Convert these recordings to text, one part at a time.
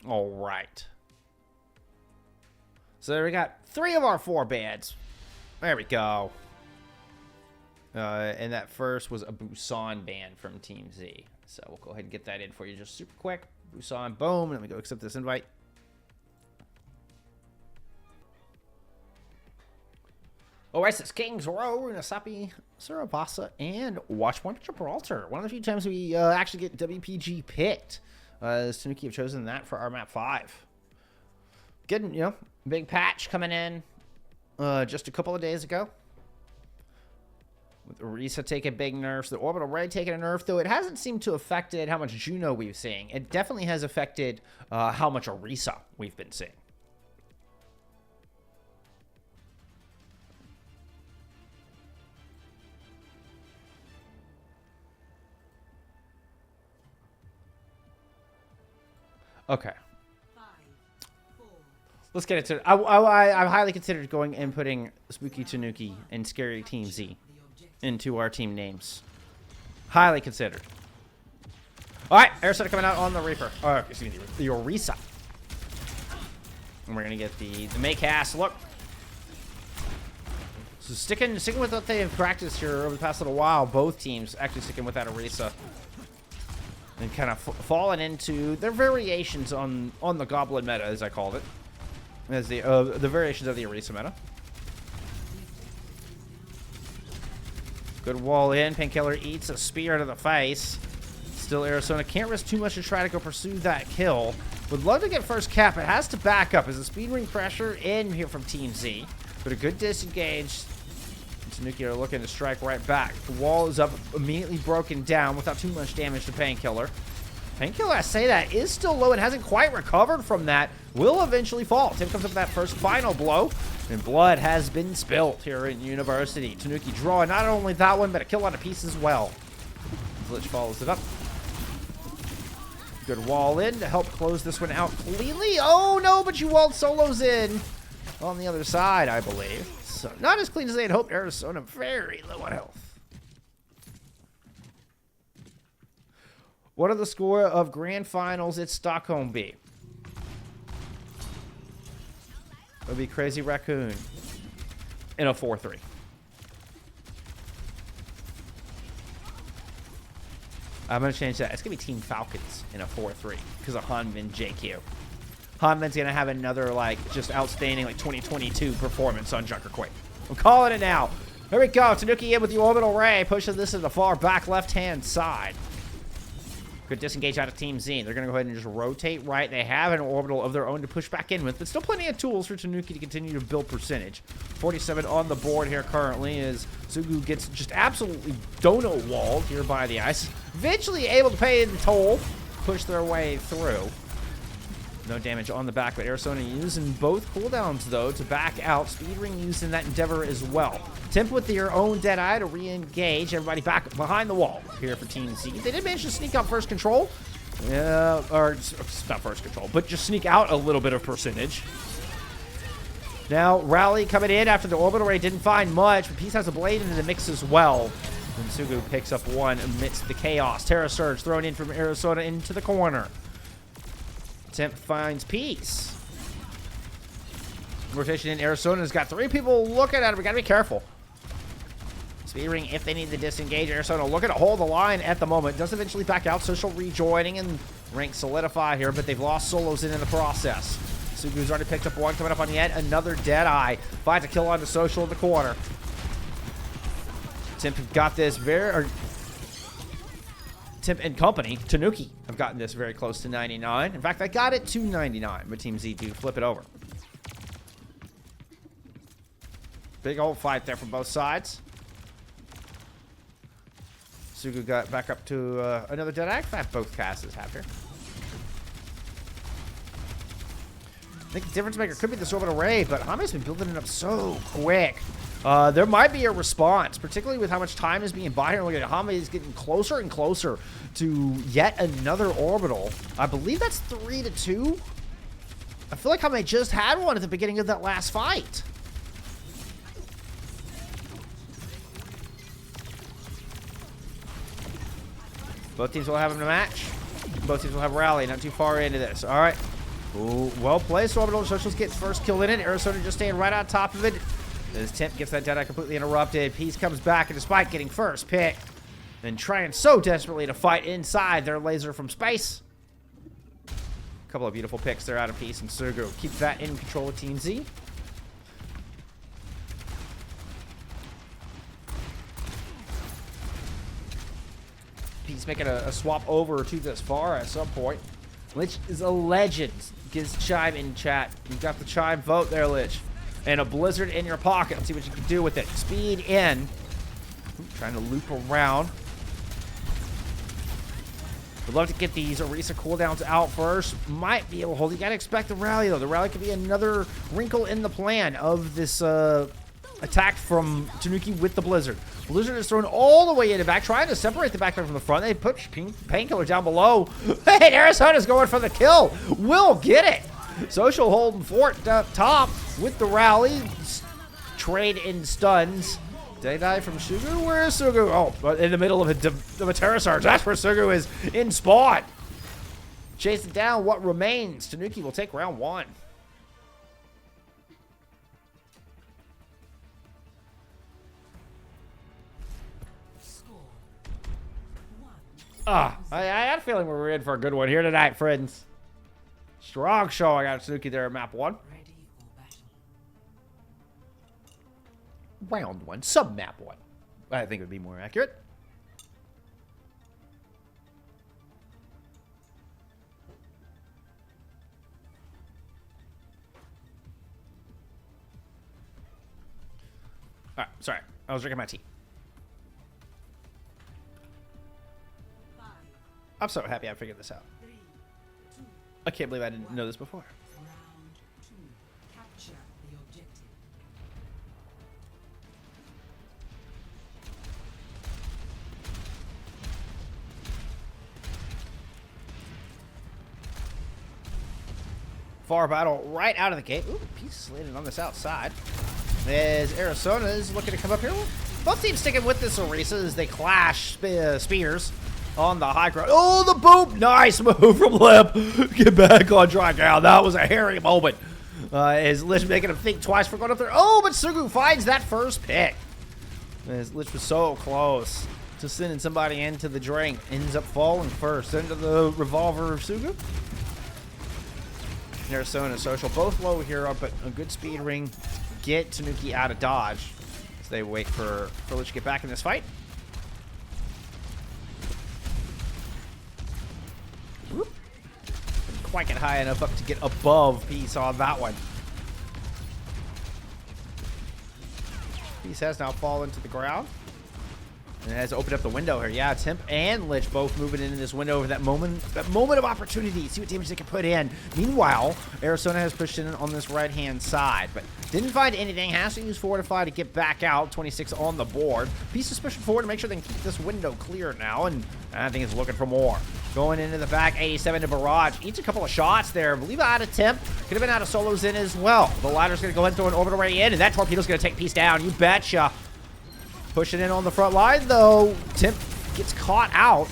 All right. So we got 3 of our 4 bands. There we go. And that first was a Busan band from Team Z. So we'll go ahead and get that in for you just super quick. Busan, boom. Let me go accept this invite. Oasis, Kings, Row, Runasapi, Surabasa, and Watchpoint Gibraltar. One of the few times we actually get WPG picked. Tanuki have chosen that for our map 5. Getting, you know, big patch coming in just a couple of days ago. With Orisa taking big nerfs, the Orbital Ray taking a nerf, though it hasn't seemed to have affected how much Juno we've seen. It definitely has affected how much Orisa we've been seeing. Okay. Let's get into it. I've highly considered going and putting Spooky Tanuki and Scary Team Z into our team names. Highly considered. Alright, Aerosol coming out on the Reaper. Oh, excuse me, the Orisa. And we're going to get the Maycast look. So sticking with what they have practiced here over the past little while, both teams actually sticking with that Orisa. And kind of falling into their variations on the Goblin meta, as I called it. As the variations of the Orisa meta. Good wall in. Painkiller eats a spear to the face. Still, Arizona can't risk too much to try to go pursue that kill. Would love to get first cap. It has to back up. As a speed ring pressure in here from Team Z. But a good disengage. Tanuki are looking to strike right back. The wall is up, immediately broken down without too much damage to Painkiller. Painkiller, I say that, is still low and hasn't quite recovered from that. Will eventually fall. Tim comes up with that first final blow. And blood has been spilt here in University. Tanuki drawing not only that one, but a kill on a piece as well. Glitch follows it up. Good wall in to help close this one out cleanly. Oh no, but you walled solos in on the other side, I believe. So not as clean as they had hoped. Arizona very low on health. What are the score of Grand Finals at Stockholm be? It would be Crazy Raccoon in a 4-3. I'm going to change that. It's going to be Team Falcons in a 4-3 because of Hanmin JQ. Hanmin's going to have another, like, just outstanding, like, 2022 performance on Junker Quake. I'm calling it now. Here we go. Tanuki in with the Orbital Ray. Pushes this to the far back left-hand side. Good disengage out of Team Z. They're going to go ahead and just rotate right. They have an orbital of their own to push back in with, but still plenty of tools for Tanuki to continue to build percentage. 47 on the board here currently as Sugu gets just absolutely donut walled here by the ice. Eventually able to pay the toll, push their way through. No damage on the back, but Arizona using both cooldowns, though, to back out. Speed Ring used in that endeavor as well. Temp with your own Deadeye to re-engage. Everybody back behind the wall here for Team Z. They did manage to sneak out first control. Or not first control, but just sneak out a little bit of percentage. Now, Rally coming in after the Orbital Ray didn't find much, but Peace has a blade into the mix as well. And Sugu picks up one amidst the chaos. Terra Surge thrown in from Arizona into the corner. Temp finds Peace. Rotation in. Arizona's got 3 people looking at it. We gotta be careful. Speed Ring if they need to disengage. Arizona looking to hold the line at the moment. Does eventually back out. Social rejoining and rank solidify here, but they've lost solos in the process. Sugu's already picked up one. Coming up on yet another Deadeye. Finds a kill on the Social in the corner. Temp got this Temp and company, Tanuki, have gotten this very close to 99. In fact, I got it to 99, but Team Z do flip it over. Big old fight there from both sides. Sugu got back up to another Dead Act that both casters have here. I think the difference maker could be this Orbital Ray, but Hami's been building it up so quick. There might be a response, particularly with how much time is being bought here. Look at it. Hami is getting closer and closer to yet another orbital. I believe that's 3-2. I feel like Hami just had one at the beginning of that last fight. Both teams will have him in a match. Both teams will have Rally. Not too far into this. All right. Ooh, well placed. Orbital Socials gets first kill in it. Arizona just staying right on top of it. As Temp gets that Deadeye completely interrupted. Peace comes back, and despite getting first pick and trying so desperately to fight inside their laser from space. A couple of beautiful picks there out of Peace and Sugu. Keep that in control of Team Z. Peace making a swap over to this far at some point. Lich is a legend. Gives Chime in chat. You got the Chime vote there, Lich. And a Blizzard in your pocket. Let's see what you can do with it. Speed in. Trying to loop around. Would love to get these Orisa cooldowns out first. Might be able to hold. You gotta expect the rally, though. The rally could be another wrinkle in the plan of this attack from Tanuki with the Blizzard. Blizzard is thrown all the way in the back, trying to separate the backpack from the front. They push Painkiller down below. Hey, Arizona's going for the kill. Will get it. Social holding fort up top with the rally. Trade in stuns. Deadeye from Sugu. Where is Sugu? Oh, in the middle of a Terror Surge. That's where Sugu is in spawn. Chasing down what remains. Tanuki will take round 1. I had a feeling we were in for a good one here tonight, friends. Strong show. I got Tanuki there at map 1. Round 1, sub-map 1. I think it would be more accurate. All right, sorry. I was drinking my tea. I'm so happy I figured this out. I can't believe I didn't know this before. Far battle right out of the gate. Ooh, Peace landing on this outside. As Arizona is looking to come up here. Both teams sticking with this Orisa as they clash spears on the high ground. Oh, the boop! Nice move from Lip. Get back on dry ground. That was a hairy moment. As Lich making him think twice for going up there. Oh, but Sugu finds that first pick. As Lich was so close to sending somebody into the drink. Ends up falling first into the revolver of Sugu. Arizona and Social both low here, but a good speed ring. Get Tanuki out of dodge as they wait for Lich to get back in this fight. Whoop. Didn't quite get high enough up to get above Peace on that one. Peace has now fallen to the ground. And it has opened up the window here. Yeah, Temp and Lich both moving into this window over that moment of opportunity. See what damage they can put in. Meanwhile, Arizona has pushed in on this right-hand side, but didn't find anything. Has to use Fortify to get back out. 26 on the board. Piece is pushing forward to make sure they can keep this window clear now, and I think it's looking for more. Going into the back, 87 to Barrage. Eats a couple of shots there. I believe out of Temp. Could have been out of Solos in as well. The ladder's going to go ahead and throw an orbital ray in, and that torpedo's going to take Peace down. You betcha. Pushing in on the front line, though. Temp gets caught out.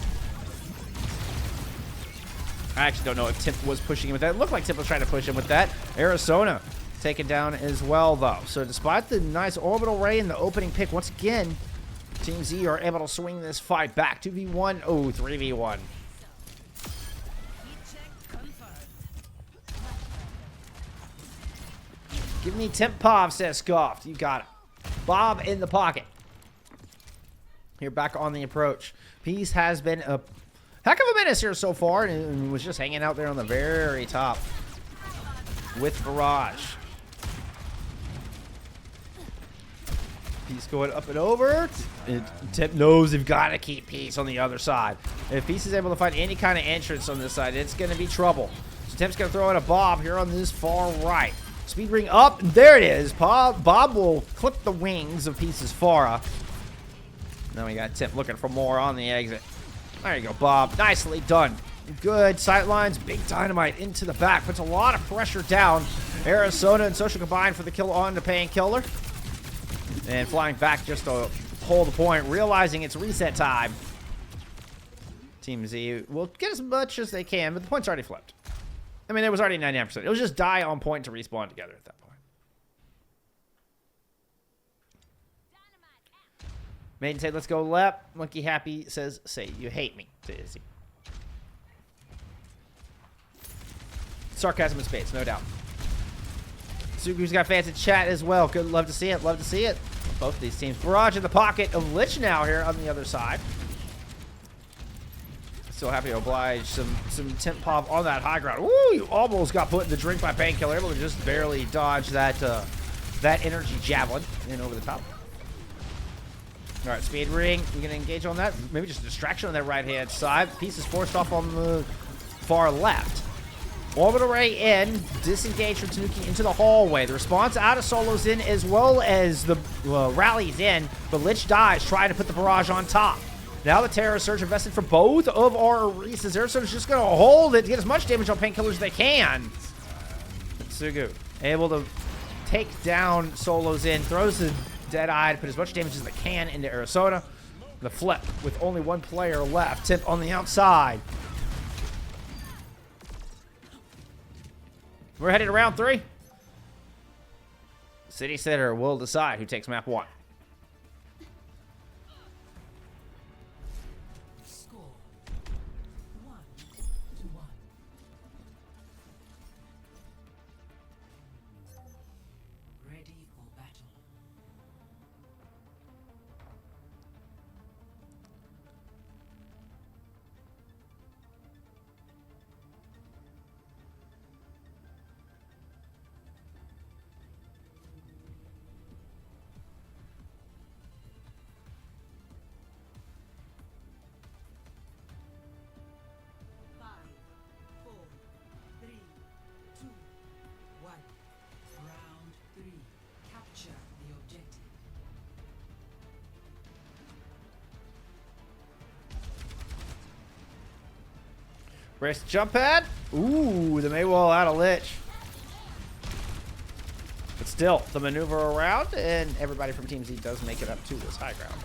I actually don't know if Temp was pushing him with that. It looked like Temp was trying to push him with that. Arizona taken down as well, though. So despite the nice orbital ray and the opening pick, once again, Team Z are able to swing this fight back. 2v1. Oh, 3v1. Give me Temp Pov, says Scoffed. You got it. Bob in the pocket. Here back on the approach. Peace has been a heck of a menace here so far, and was just hanging out there on the very top with Barrage. Peace going up and over. Temp knows they've got to keep Peace on the other side. If Peace is able to find any kind of entrance on this side, it's going to be trouble. So Temp's going to throw in a Bob here on this far right. Speed ring up. There it is. Bob will clip the wings of Peace's Farah. Now we got Temp looking for more on the exit. There you go, Bob. Nicely done. Good sightlines. Big dynamite into the back. Puts a lot of pressure down. Arizona and Social combined for the kill on the Painkiller. And flying back just to hold the point. Realizing it's reset time. Team Z will get as much as they can, but the point's already flipped. I mean, it was already 99%. It was just die on point to respawn together at that point. Maiden said, let's go left. Monkey Happy says, say you hate me to Izzy. Sarcasm in space, no doubt. Sugu's got fans in chat as well. Good, love to see it. Love to see it. Both of these teams. Barrage in the pocket of Lich now here on the other side. Still happy to oblige some temp pop on that high ground. Ooh, you almost got put in the drink by Painkiller. Able to just barely dodge that that energy javelin in over the top. All right, speed ring. We're gonna engage on that. Maybe just a distraction on that right hand side. Piece is forced off on the far left. Orbital Ray in, disengage from Tanuki into the hallway. The response out of Solo's in as well as the rally's in, but Lich dies trying to put the barrage on top. Now the Terror Surge invested for both of our Reeses. Terror Surge is just going to hold it to get as much damage on Painkillers as they can. Sugu able to take down Solo's in, throws the Dead-Eye to put as much damage as they can into Arizona. The flip with only one player left. Tip on the outside. We're headed to round 3. City Center will decide who takes map 1. Score 1-1. Ready for battle. Brace jump pad. Ooh, the Maywall out of Lich. But still, the maneuver around, and everybody from Team Z does make it up to this high ground.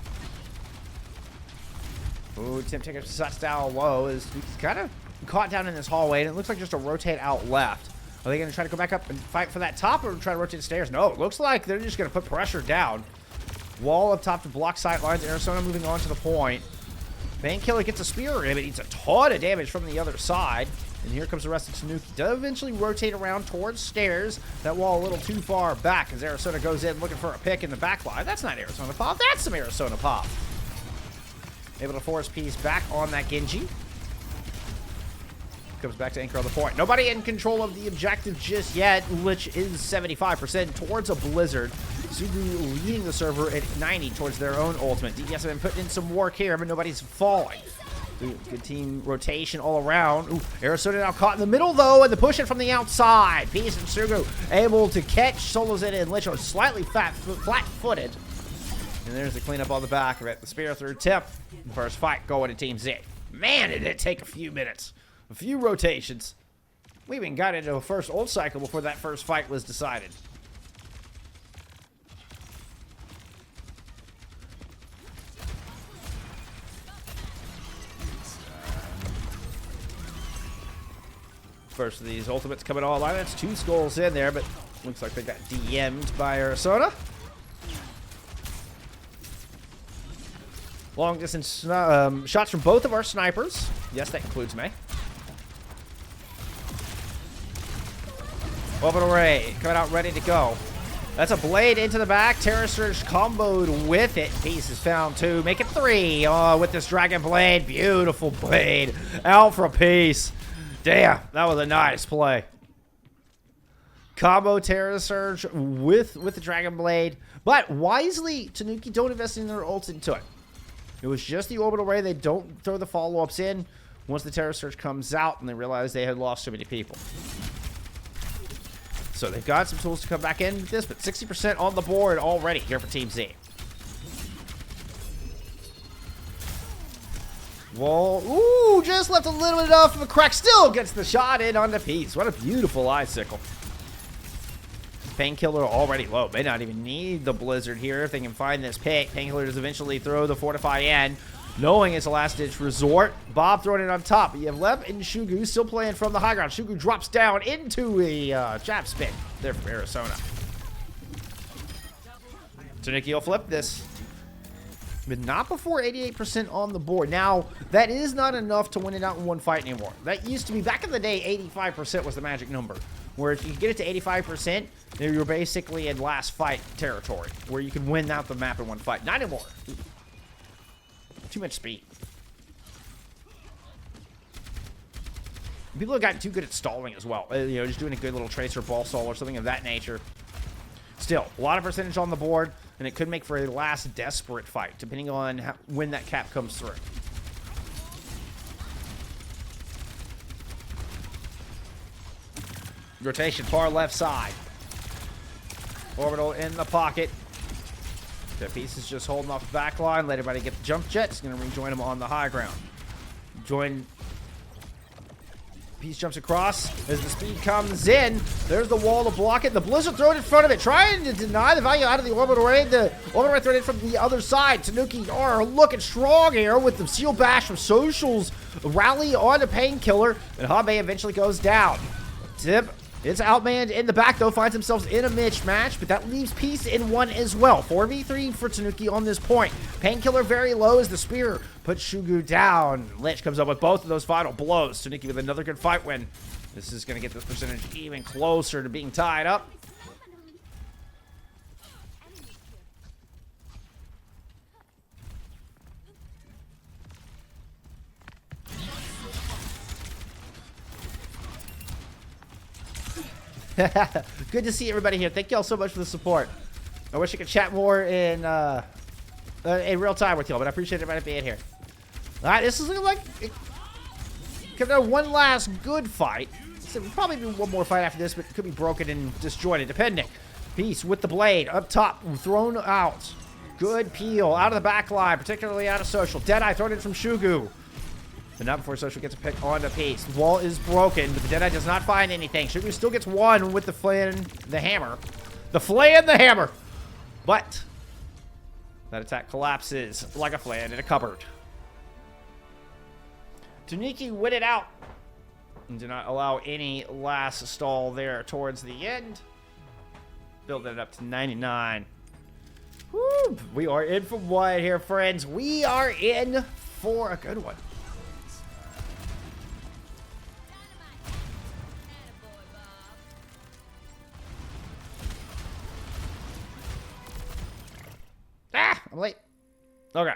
Ooh, Tim taking shots down low. He's kind of caught down in this hallway, and it looks like just a rotate out left. Are they going to try to go back up and fight for that top, or try to rotate the stairs? No, it looks like they're just going to put pressure down. Wall up top to block sight lines. Arizona moving on to the point. Painkiller gets a spear in, but eats a ton of damage from the other side. And here comes the rest of Tanuki. Does eventually rotate around towards stairs. That wall a little too far back as Arizona goes in looking for a pick in the back line. That's not Arizona pop. That's some Arizona pop. Able to force piece back on that Genji. Comes back to anchor on the point. Nobody in control of the objective just yet. Lich is 75% towards a Blizzard. Sugu leading the server at 90 towards their own ultimate. DPS have been putting in some work here, but nobody's falling. Good team rotation all around. Ooh, Arizona now caught in the middle, though, and the push it from the outside. Peace and Sugu able to catch Solos in, and Lich was slightly flat-footed. And there's the cleanup on the back of it. The spear through tip. First fight going to Team Z. Man, did it take a few minutes. A few rotations. We even got into a first ult cycle before that first fight was decided. First of these ultimates coming online. That's 2 skulls in there, but looks like they got DM'd by Arizona. Long distance shots from both of our snipers. Yes, that includes May. Orbital Ray coming out ready to go. That's a blade into the back. Terror Surge comboed with it. Piece is found 2. Make it 3 with this Dragon Blade. Beautiful blade. Out for a piece. Damn, that was a nice play. Combo Terror Surge with the Dragon Blade. But wisely, Tanuki don't invest in their ult into it. It was just the Orbital Ray. They don't throw the follow-ups in once the Terror Surge comes out and they realize they had lost so many people. So they've got some tools to come back in with this, but 60% on the board already here for Team Z. Wall, ooh, just left a little bit enough of a crack. Still gets the shot in on the piece. What a beautiful icicle. Painkiller already low. May not even need the Blizzard here if they can find this pick. Painkiller does eventually throw the Fortify in. knowing it's a last-ditch resort. Bob throwing it on top. But you have Lev and Shugu still playing from the high ground. Shugu drops down into a jab spin there from Arizona. Tanuki will flip this. But not before 88% on the board. Now, that is not enough to win it out in one fight anymore. That used to be, back in the day, 85% was the magic number. Where if you could get it to 85%, then you're basically in last fight territory. Where you can win out the map in one fight. Not anymore. Too much speed. People have gotten too good at stalling as well. You know, just doing a good little tracer ball stall or something of that nature. Still, a lot of percentage on the board, and it could make for a last desperate fight, depending on when that cap comes through. Rotation, far left side. Orbital in the pocket. The piece is just holding off the back line. Let everybody get the jump jet. It's going to rejoin him on the high ground. Join. Piece jumps across as the speed comes in. There's the wall to block it. The Blizzard thrown in front of it, trying to deny the value out of the orbital ray. The orbital ray thrown in from the other side. Tanuki are looking strong here with the seal bash from Socials. Rally on a painkiller, and Habe eventually goes down. Tip. It's outmanned in the back, though. Finds themselves in a mismatch, but that leaves Peace in one as well. 4v3 for Tanuki on this point. Painkiller very low as the spear puts Shugu down. Lich comes up with both of those final blows. Tanuki with another good fight win. This is going to get this percentage even closer to being tied up. Good to see everybody here. Thank y'all so much for the support. I wish I could chat more in real time with y'all, but I appreciate everybody being here. All right, this is looking like it could have one last good fight. So we'll probably do one more fight after this, but it could be broken and disjointed, depending. Peace with the blade up top, thrown out. Good peel out of the back line, particularly out of Social. Deadeye thrown in from Shugu. But not before Social gets a pick on the Peace. The wall is broken, but the Deadeye does not find anything. Shugu still gets one with the flay and the hammer. The flay and the hammer. But that attack collapses like a flan in a cupboard. Tanuki win it out. And do not allow any last stall there towards the end. Build it up to 99. Woo! We are in for one here, friends. We are in for a good one. Ah! I'm late. Okay.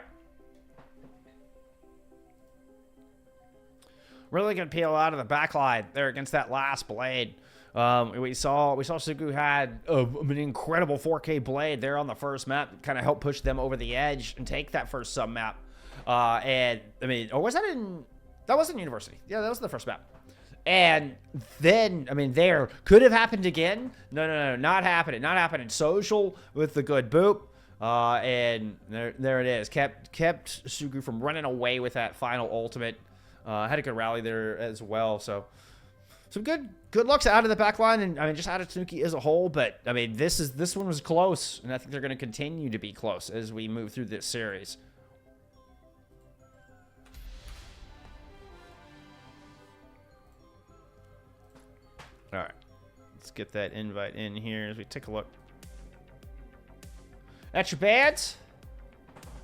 Really good peel out of the backline there against that last blade. We saw Shugu had an incredible 4K blade there on the first map, kind of helped push them over the edge and take that first sub map. And I mean, or was that in? That wasn't University. Yeah, that was the first map. And then, I mean, there could have happened again. No, not happening. Not happening. Social with the good boop. And there it is. Kept Shugu from running away with that final ultimate. Had a good rally there as well. So some good looks out of the back line, and I mean just out of Tanuki as a whole. But I mean this one was close, and I think they're going to continue to be close as we move through this series. All right, let's get that invite in here as we take a look at your bands.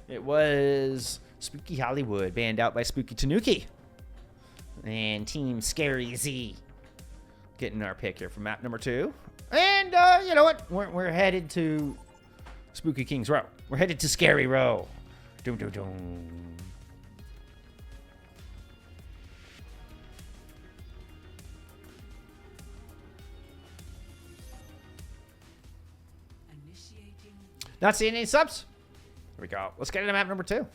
It was Spooky Hollywood, banned out by Spooky Tanuki. And Team Scary Z getting our pick here for map number 2. And, you know what? We're headed to Spooky Kings Row. We're headed to Scary Row. Doom, doom, doom. Not seeing any subs? Here we go. Let's get into map number 2.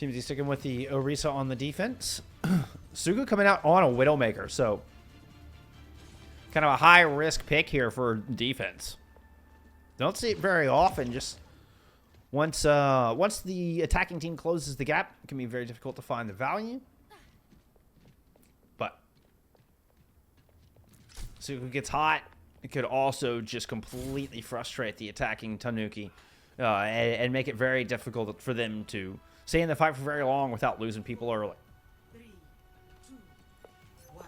Teams he's sticking with the Orisa on the defense. Sugu coming out on a Widowmaker, so kind of a high-risk pick here for defense. Don't see it very often. Just once the attacking team closes the gap, it can be very difficult to find the value. But Sugu gets hot. It could also just completely frustrate the attacking Tanuki and make it very difficult for them to stay in the fight for very long without losing people early. 3, 2, 1.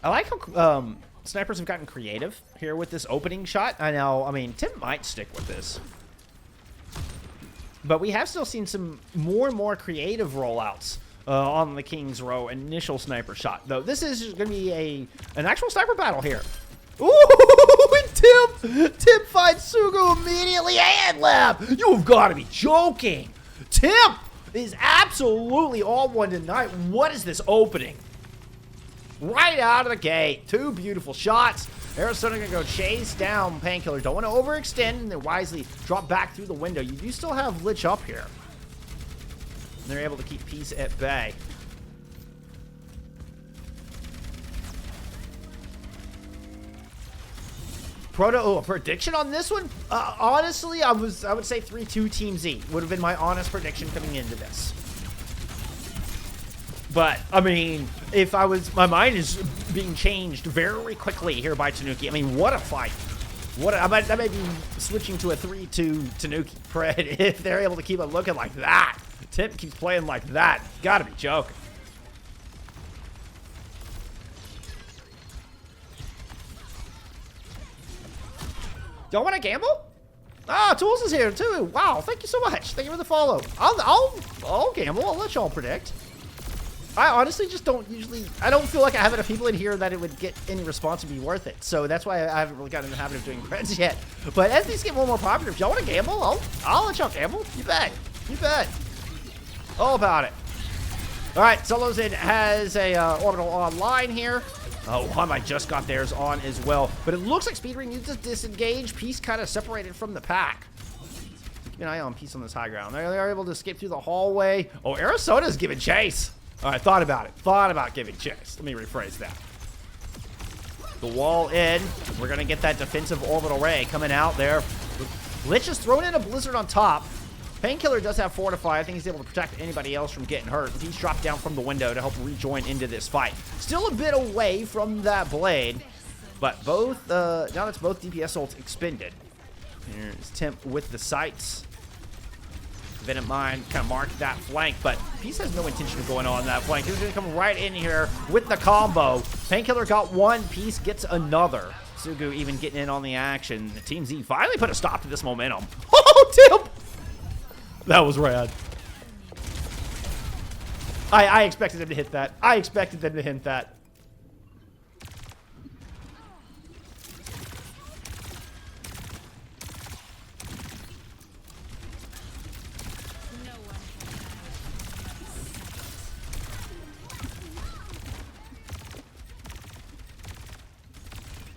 I like how snipers have gotten creative here with this opening shot. I mean, Tim might stick with this. But we have still seen some more and more creative rollouts on the King's Row initial sniper shot. Though this is going to be an actual sniper battle here. Ooh, and Tim finds Sugu immediately and left. You've got to be joking. Tim is absolutely all one tonight. What is this opening? Right out of the gate. 2 beautiful shots. Arizona going to go chase down Painkiller. Don't want to overextend and then wisely drop back through the window. You do still have Lich up here. And they're able to keep Peace at bay. A prediction on this one? Honestly, I would say 3-2 Team Z would have been my honest prediction coming into this. But, I mean, my mind is being changed very quickly here by Tanuki. I mean, what a fight. I might be switching to a 3-2 Tanuki Pred if they're able to keep it looking like that. Tim keeps playing like that. Gotta be joking. Y'all want to gamble? Ah, Tools is here too. Wow, thank you so much. Thank you for the follow. I'll gamble. I'll let y'all predict. I honestly just don't usually. I don't feel like I have enough people in here that it would get any response to be worth it. So that's why I haven't really gotten in the habit of doing Preds yet. But as these get more and more popular, if y'all want to gamble, I'll let y'all gamble. You bet. You bet. All about it. All right, Solos in has a orbital online here. Oh, Hanmai just got theirs on as well. But it looks like Speedring used to disengage. Peace kind of separated from the pack. Keep an eye on Peace on this high ground. They're able to escape through the hallway. Oh, Arizona's giving chase. All right, thought about it. Thought about giving chase. Let me rephrase that. The wall in. We're going to get that defensive orbital ray coming out there. Lich is thrown in a blizzard on top. Painkiller does have Fortify. I think he's able to protect anybody else from getting hurt. He's dropped down from the window to help rejoin into this fight. Still a bit away from that blade, but both, now that's both DPS ults expended. Here's Temp with the sights. Venom Mine kind of marked that flank, but Peace has no intention of going on that flank. He's going to come right in here with the combo. Painkiller got one, Peace gets another. Sugu even getting in on the action. The Team Z finally put a stop to this momentum. Oh, Temp! That was rad. I expected him to hit that. I expected them to hit that.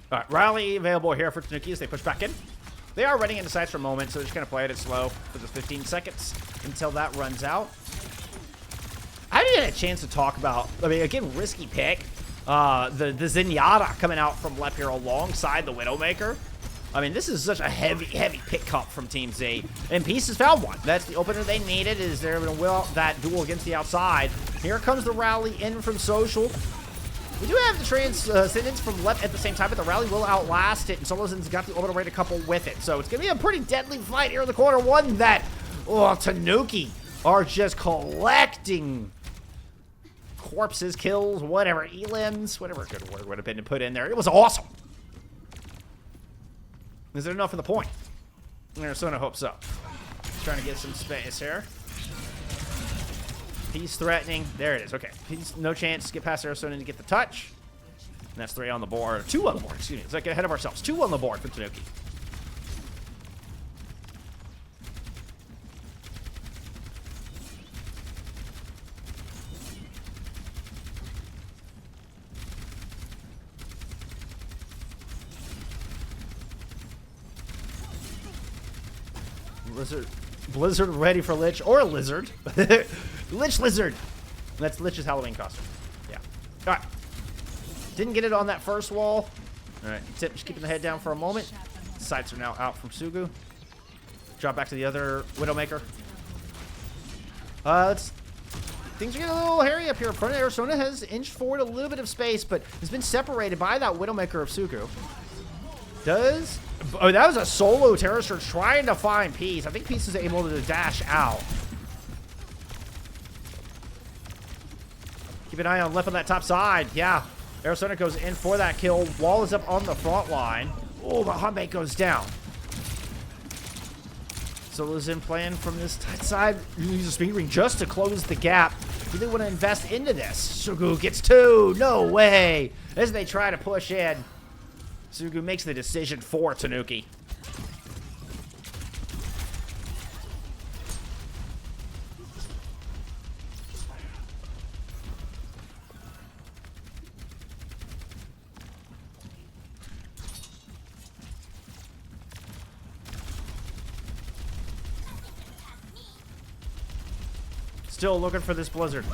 All right, rally available here for Tanuki as they push back in. They are running into sights for a moment, so they're just going to play it slow for the 15 seconds until that runs out. I didn't get a chance to talk about, I mean, again, risky pick. The Zenyatta coming out from left here alongside the Widowmaker. I mean, this is such a heavy, heavy pick up from Team Z. And Peace has found one. That's the opener they needed, is they're going to will that duel against the outside. Here comes the rally in from Social. We do have the transcendence from left at the same time, but the rally will outlast it, and Solozin's got the orbital ray to couple with it. So it's going to be a pretty deadly fight here in the corner. One that, Tanuki are just collecting corpses, kills, whatever, elims, whatever a good word would have been to put in there. It was awesome. Is it enough for the point? Arizona hopes so. Trying to get some space here. Peace threatening. There it is. Okay. Peace, no chance. Get past Arizona to get the touch. And that's 3 on the board. 2 on the board. Excuse me. Let's not get ahead of ourselves. 2 on the board for Tanuki. Blizzard Blizzard ready for Lich or a Lizard. Lich Lizard. That's Lich's Halloween costume. Yeah. All right. Didn't get it on that first wall. All right. Tip, just keeping the head down for a moment. Sights are now out from Sugu. Drop back to the other Widowmaker. Things are getting a little hairy up here. Front of Arizona has inched forward a little bit of space, but has been separated by that Widowmaker of Sugu. Oh, that was a solo Terror Surge trying to find Peace. I think Peace is able to dash out. Keep an eye on left on that top side. Yeah, Arizona goes in for that kill. Wall is up on the front line. Oh, the Hanbei goes down. Solo's in plan from this side. Use a speed ring just to close the gap. Do they want to invest into this? Sugu gets 2. No way. As they try to push in. Sugu makes the decision for Tanuki. Still looking for this Blizzard.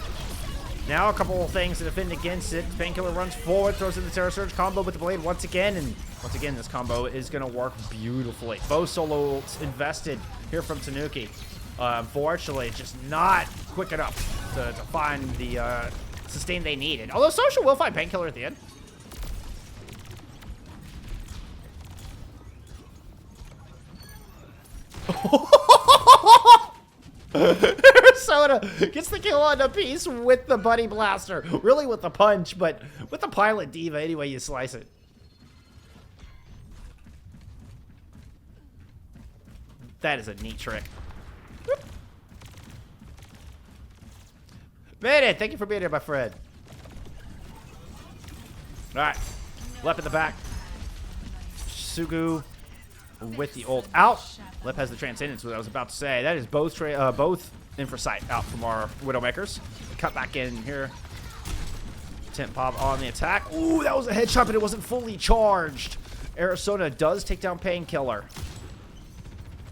Now a couple of things to defend against it. Painkiller runs forward, throws in the Terror Surge combo with the blade once again, and once again this combo is going to work beautifully. Both solo ults invested here from Tanuki. Unfortunately, just not quick enough to find the sustain they needed. Although Social will find Painkiller at the end. Arizona gets the kill on the piece with the Buddy Blaster. Really with the punch, but with the Pilot Diva any way you slice it. That is a neat trick. Bandit, thank you for being here, my friend. Alright. Lep in the back. Sugu with the ult out. Lep has the Transcendence, what I was about to say. That is both in for sight out from our Widowmakers. Cut back in here. Tent Pop on the attack. Ooh, that was a headshot, but it wasn't fully charged. Arizona does take down Painkiller.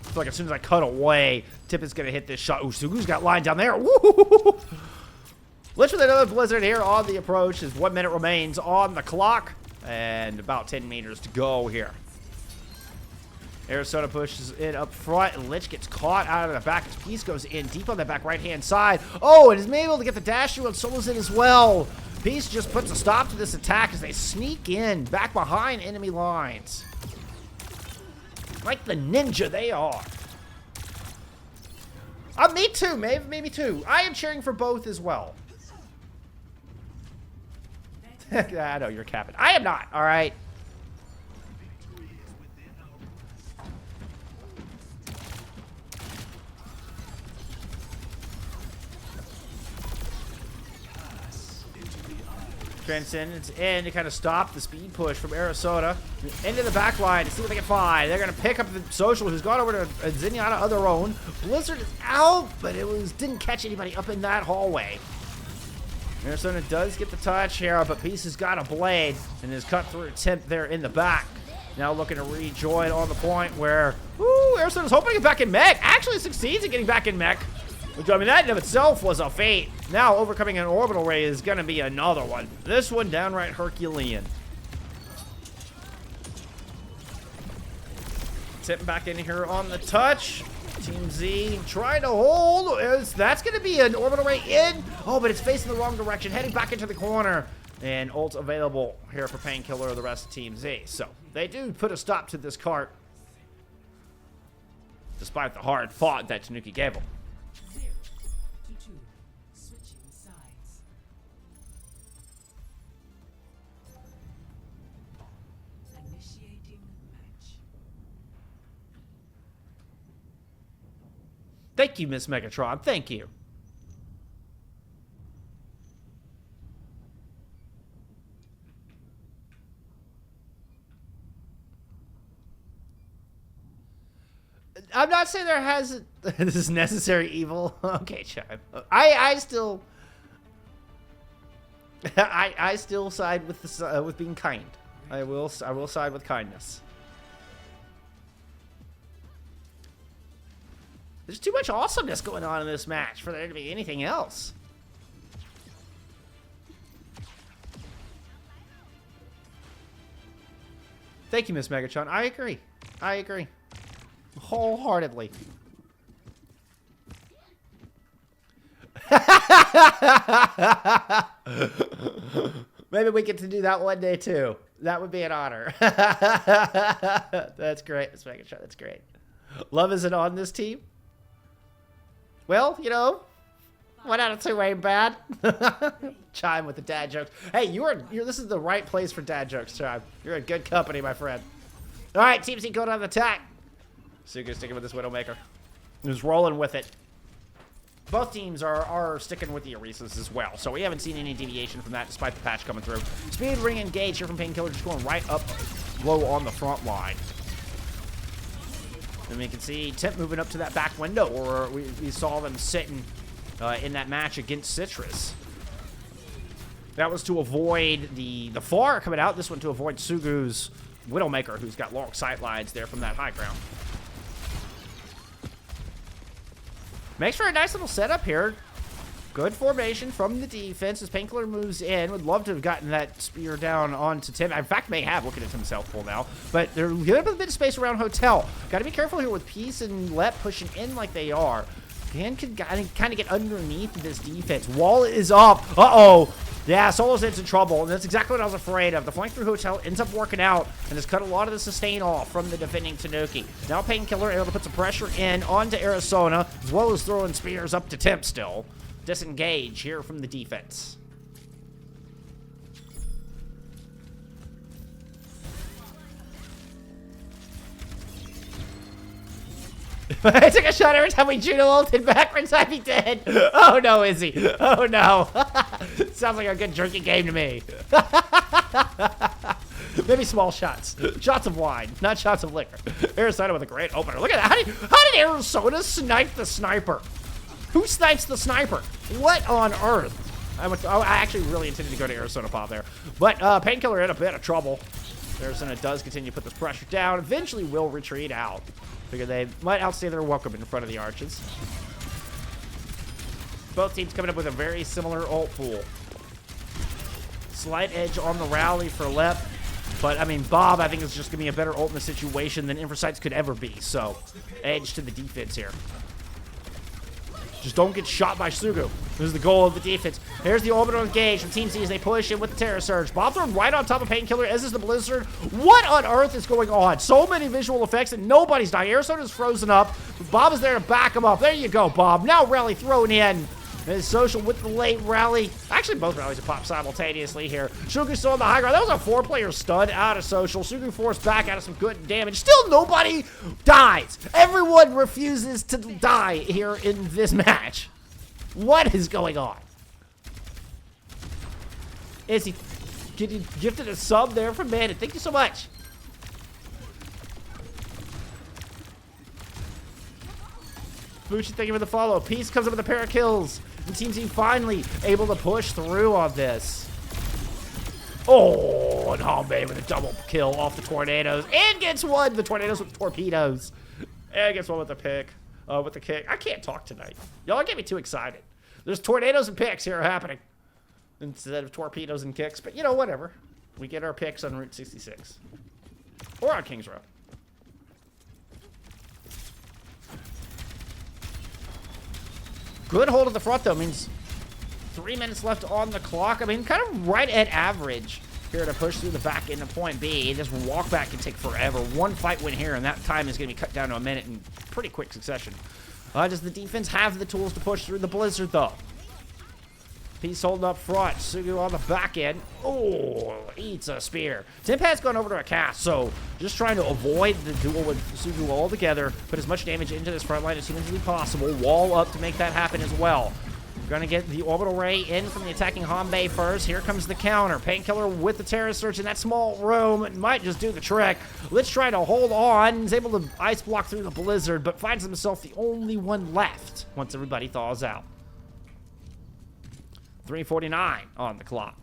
I feel like as soon as I cut away, Tip is going to hit this shot. Ooh, Sugu's got line down there. Woo! Lich with another Blizzard here on the approach as 1 minute remains on the clock. And about 10 meters to go here. Arizona pushes in up front, and Lich gets caught out of the back as Peace goes in deep on the back right-hand side. Oh, and is able to get the dash through, and Solo's in as well. Peace just puts a stop to this attack as they sneak in back behind enemy lines. Like the ninja they are. Me too, maybe too. I am cheering for both as well. I know you're capping. I am not, all right? Transcendence in to kind of stop the speed push from Arizona. Into the back line to see what they can find. They're going to pick up the Social, who's gone over to Zenyatta of their own. Blizzard is out, but didn't catch anybody up in that hallway. Arizona does get the touch here, but Peace has got a blade and is cut through Temp there in the back. Now looking to rejoin on the point where, Arizona's hoping to get back in mech. Actually succeeds in getting back in mech. Which, I mean, that in of itself was a feat. Now overcoming an orbital ray is going to be another one. This one downright Herculean. Tipping back in here on the touch. Team Z trying to hold. That's going to be an orbital ray in. Oh, but it's facing the wrong direction. Heading back into the corner. And ult available here for Painkiller or the rest of Team Z. So they do put a stop to this cart. Despite the hard fought that Tanuki gave them. 0 to 2. Switching sides. Initiating match. Thank you, Miss Megatron. Thank you. I'm not saying there hasn't. This is necessary evil. Okay, Chime. I still. I still side with the with being kind. I will side with kindness. There's too much awesomeness going on in this match for there to be anything else. Thank you, Miss Megatron. I agree. I agree. Wholeheartedly. Maybe we get to do that one day too. That would be an honor. That's great, Miss Megatron. That's great. Love isn't on this team. Well, you know, 1 out of 2 ain't bad. Chime with the dad jokes. Hey, this is the right place for dad jokes, Chime. You're in good company, my friend. All right, Team C going on the attack. Sugu's sticking with this Widowmaker. Who's rolling with it. Both teams are sticking with the Orisas as well, so we haven't seen any deviation from that despite the patch coming through. Speed ring engage here from Painkiller, just going right up low on the front line. And we can see Temp moving up to that back window, or we saw them sitting in that match against Citrus. That was to avoid the Far coming out. This one to avoid Sugu's Widowmaker, who's got long sight lines there from that high ground. Makes for a nice little setup here. Good formation from the defense as Painkiller moves in. Would love to have gotten that spear down onto Tim. In fact, may have, looking at Tim's self pull now. But they're giving up a bit of space around Hotel. Got to be careful here with Peace and Lep pushing in like they are. Dan could kind of get underneath this defense. Wall is up. Uh-oh. Yeah, Solo's into trouble, and that's exactly what I was afraid of. The flank through Hotel ends up working out and has cut a lot of the sustain off from the defending Tanuki. Now Painkiller able to put some pressure in onto Arizona, as well as throwing spears up to Temp still. Disengage here from the defense. I took a shot every time we Juno ulted backwards. I'd be dead. Oh no, Izzy. Oh no. Sounds like a good drinking game to me. Maybe small shots. Shots of wine, not shots of liquor. Arizona with a great opener. Look at that. How did Arizona snipe the sniper? Who snipes the sniper? What on earth? I actually really intended to go to Arizona Pop there. But Painkiller in a bit of trouble. Arizona does continue to put this pressure down. Eventually will retreat out. Figure they might outstay their welcome in front of the Arches. Both teams coming up with a very similar ult pool. Slight edge on the rally for Lep. But, I mean, Bob, I think, is just going to be a better ult in the situation than FACEIT could ever be. So, edge to the defense here. Just don't get shot by Sugu. This is the goal of the defense. Here's the orbital engage from Team C as they push in with the Terror Surge. Bomb thrown right on top of Painkiller, as is the Blizzard. What on earth is going on? So many visual effects and nobody's dying. Arizona's frozen up. Bob is there to back him up. There you go, Bob. Now Rally thrown in. And Social with the late rally. Actually, both rallies have popped simultaneously here. Sugu still on the high ground. That was a 4-player stun out of Social. Sugu forced back out of some good damage. Still nobody dies. Everyone refuses to die here in this match. What is going on? Is he getting gifted a sub there from Bandit? Thank you so much. Bucci, thank you for the follow. Peace comes up with a pair of kills. The Team C finally able to push through on this. Oh, and Hombe with a double kill off the Tornadoes. And gets one. The Tornadoes with torpedoes. And gets one with the pick. With the kick. I can't talk tonight. Y'all get me too excited. There's tornadoes and picks here happening. Instead of torpedoes and kicks. But, you know, whatever. We get our picks on Route 66. Or on Kings Road. Good hold at the front, though. Means 3 minutes left on the clock. I mean, kind of right at average here to push through the back into point B. This walk back can take forever. One fight win here, and that time is going to be cut down to a minute in pretty quick succession. Does the defense have the tools to push through the Blizzard, though? He's holding up front. Sugu on the back end. Oh, eats a spear. Timpad's gone over to a cast, so just trying to avoid the duel with Sugu altogether. Put as much damage into this front line as humanly possible. Wall up to make that happen as well. We're going to get the orbital ray in from the attacking Hanbei first. Here comes the counter. Painkiller with the Terror Surge in that small room. It might just do the trick. Let's try to hold on. He's able to ice block through the Blizzard, but finds himself the only one left once everybody thaws out. 3:49 on the clock.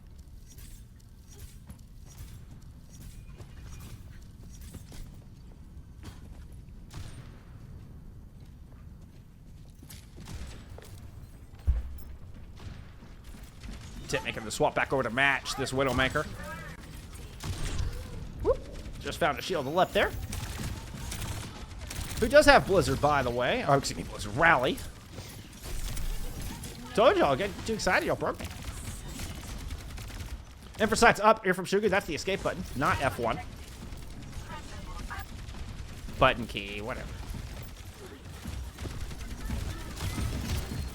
Tip making the swap back over to match this Widowmaker. Whoop. Just found a shield of left there. Who does have Blizzard, by the way. Oh, excuse me, Blizzard Rally. Told y'all, get too excited, y'all broke me. And for sights up here from Sugar, that's the escape button, not F1. Button key, whatever.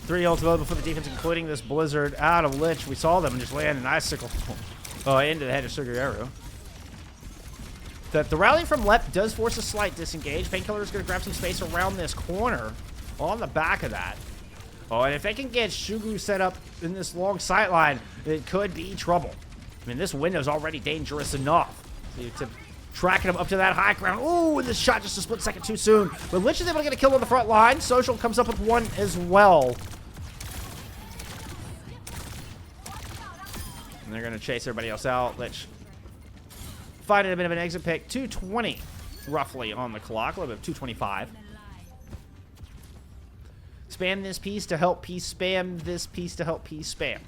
3 ults available for the defense, including this Blizzard out of Lich. We saw them just land an icicle into the head of Suguru. The rally from left does force a slight disengage. Painkiller is going to grab some space around this corner on the back of that. Oh, and if they can get Shugu set up in this long sight line, it could be trouble. I mean, this window's already dangerous enough. To tracking him up to that high ground. Ooh, and this shot just a split second too soon. But Lich is able to get a kill on the front line. Social comes up with one as well. And they're going to chase everybody else out. Lich finding a bit of an exit pick. 2:20 roughly on the clock. A little bit of 2:25. Spam this piece to help piece spam. This piece to help piece spam.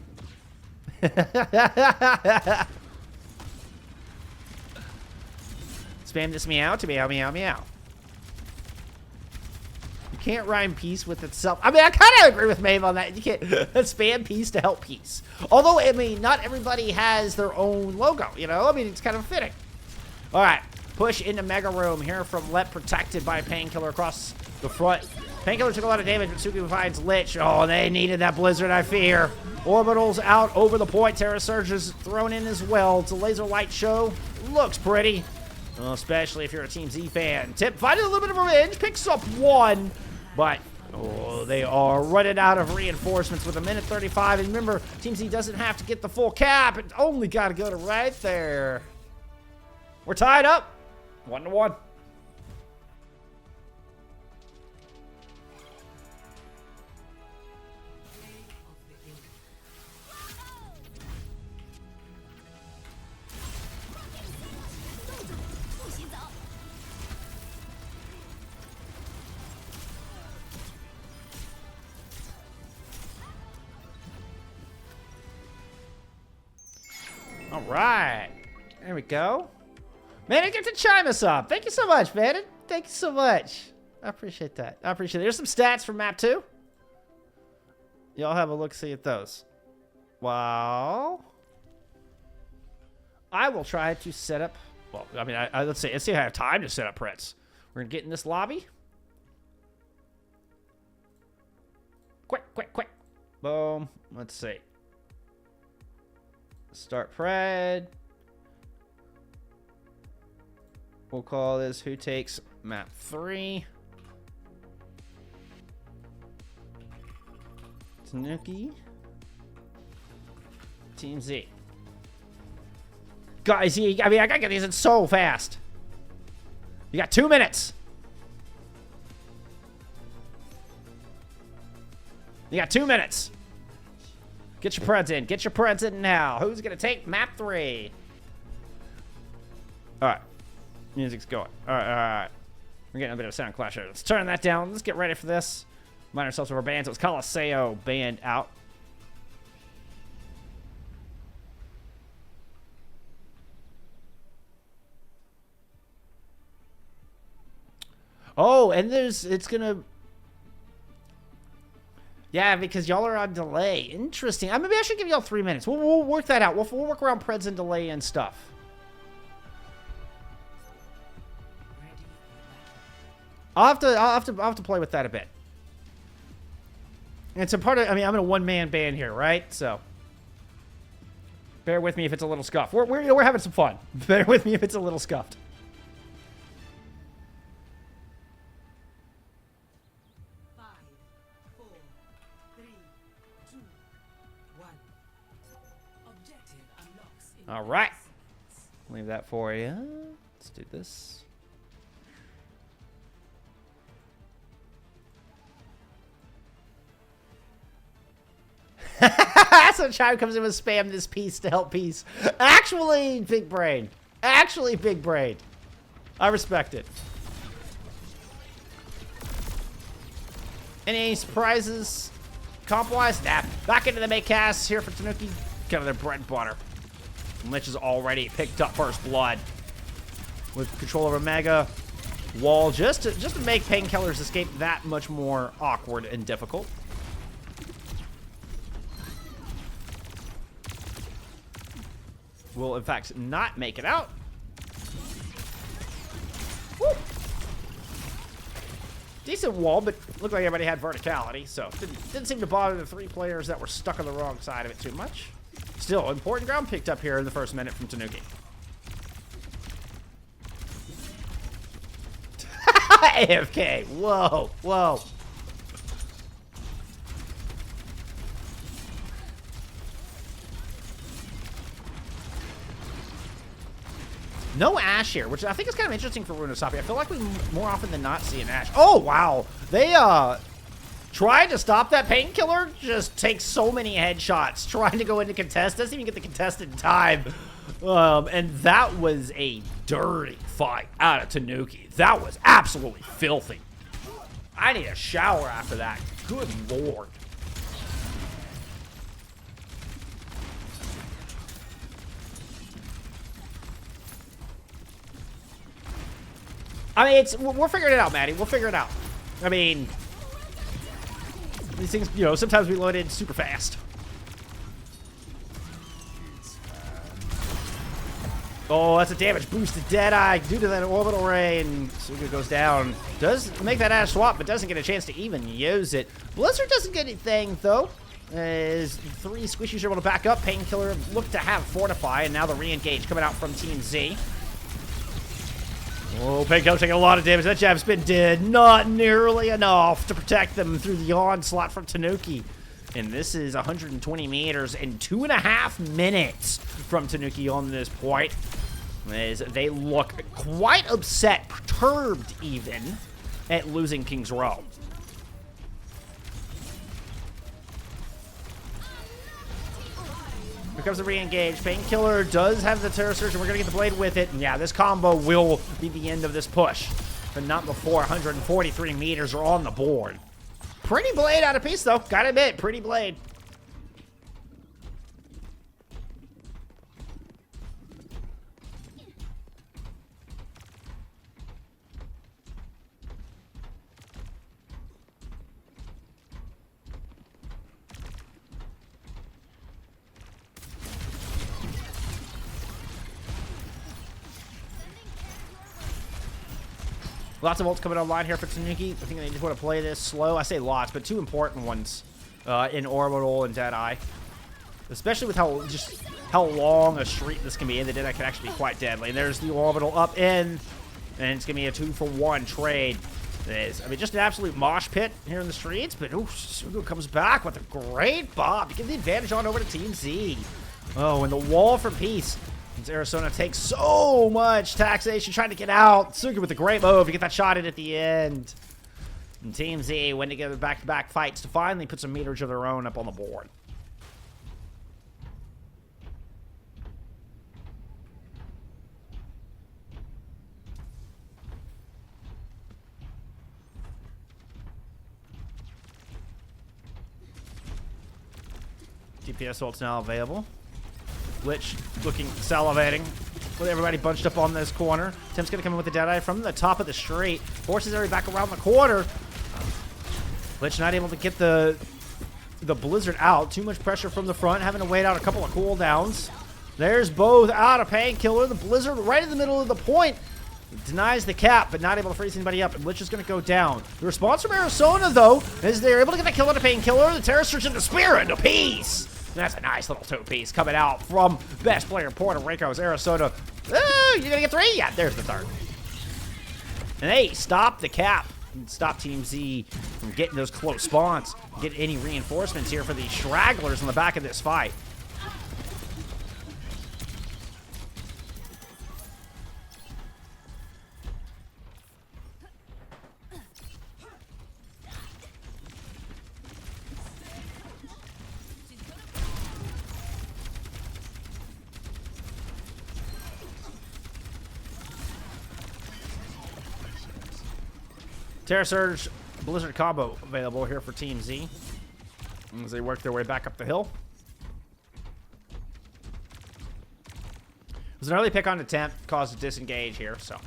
Spam this meow to meow meow meow. You can't rhyme peace with itself. I mean, I kind of agree with Maeve on that. You can't spam peace to help peace. Although, I mean, not everybody has their own logo, you know? I mean, it's kind of fitting. All right, push into Mega Room here from Let, protected by Painkiller across the front. Painkiller took a lot of damage, but Suki finds Lich. Oh, they needed that Blizzard, I fear. Orbital's out over the point. Terra Surge is thrown in as well. It's a laser light show. Looks pretty. Well, especially if you're a Team Z fan. Tip finding a little bit of revenge. Picks up one. But, oh, they are running out of reinforcements with 1:35. And remember, Team Z doesn't have to get the full cap. It only got to go to right there. We're tied up. 1-1. All right. There we go. Man, get to chime us up. Thank you so much, man. Thank you so much. I appreciate that. I appreciate it. There's some stats from map 2. Y'all have a look-see at those. Wow. I will try to set up... Well, I mean, let's see if I have time to set up Pretz. We're going to get in this lobby. Quick, quick, quick. Boom. Let's see. Start Pred. We'll call this Who Takes Map 3. Tanuki. Team Z. Guys, I mean, I gotta get these in so fast. You got 2 minutes. You got 2 minutes. Get your Preds in. Get your Preds in now. Who's going to take map 3? All right. Music's going. All right, all right. We're getting a bit of a sound clash here. Let's turn that down. Let's get ready for this. Remind ourselves of our bands. It was Coliseo band out. Oh, and it's going to... Yeah, because y'all are on delay. Interesting. Maybe I should give y'all 3 minutes. We'll work that out. We'll work around Preds and delay and stuff. I'll have to play with that a bit. It's a part of. I mean, I'm in a one-man band here, right? So bear with me if it's a little scuffed. We're having some fun. Bear with me if it's a little scuffed. All right. Leave that for you. Let's do this. So Chime comes in with spam this piece to help peace. Actually, big brain. Actually, big brain. I respect it. Any surprises comp-wise? Nah. Back into the make cast here for Tanuki. kind of their bread and butter. And Lich has already picked up first blood with control over Mega Wall, just to make Painkiller's escape that much more awkward and difficult. Will in fact not make it out. Woo. Decent wall, but looked like everybody had verticality, so didn't seem to bother the 3 players that were stuck on the wrong side of it too much. Still, important ground picked up here in the first minute from Tanuki. AFK. Whoa, whoa. No Ashe here, which I think is kind of interesting for Runosapi. I feel like we more often than not see an Ashe. Oh, wow. They tried to stop that Painkiller. Just takes so many headshots trying to go into contest. Doesn't even get the contest in time. And that was a dirty fight out of Tanuki. That was absolutely filthy. I need a shower after that. Good lord. I mean, we're figuring it out, Maddie. We'll figure it out. I mean, these things, you know, sometimes we load in super fast. Oh, that's a damage boost to Deadeye due to that orbital ray, and Suga goes down. Does make that Ashe swap, but doesn't get a chance to even use it. Blizzard doesn't get anything, though. As 3 squishies are able to back up. Painkiller look to have Fortify, and now the re-engage coming out from Team Z. Oh, Painkiller taking a lot of damage. That jab spin did not nearly enough to protect them through the onslaught from Tanuki. And this is 120 meters in 2.5 minutes from Tanuki on this point. As they look quite upset, perturbed even, at losing King's Row. Here comes the re-engage. Painkiller does have the Terror Surge, and we're going to get the blade with it. And yeah, this combo will be the end of this push. But not before 143 meters are on the board. Pretty blade out of piece, though. Gotta admit, pretty blade. Lots of ults coming online here for Tanuki. I think they just want to play this slow. I say lots, but 2 important ones in Orbital and Deadeye. Especially with how long a streak this can be, and the Deadeye can actually be quite deadly. And there's the Orbital up in, and it's going to be a 2-for-1 trade. I mean, just an absolute mosh pit here in the streets, but ooh, Sugu comes back with a great bob to give the advantage on over to Team Z. Oh, and the wall for peace. Arizona takes so much taxation trying to get out. Suga with a great move to get that shot in at the end. And Team Z went together back-to-back fights to finally put some meters of their own up on the board. DPS ult's now available. Lich looking salivating with everybody bunched up on this corner. Tim's gonna come in with the Deadeye from the top of the street. Forces everybody back around the corner. Lich not able to get the Blizzard out. Too much pressure from the front, having to wait out a couple of cooldowns. There's both out of Painkiller. The Blizzard right in the middle of the point. Denies the cap, but not able to freeze anybody up, and Lich is going to go down. The response from Arizona, though, is they're able to get the kill on the Painkiller. The Terror Surge into Spear into Peace. That's a nice little 2-piece coming out from best player Puerto Rico's Arizona. Oh, you're going to get 3? Yeah, there's the third. And they stop the cap. Stop Team Z from getting those close spawns. Get any reinforcements here for the stragglers in the back of this fight. Terror Surge, Blizzard combo available here for Team Z as they work their way back up the hill. was an early pick on attempt, caused a disengage here, so.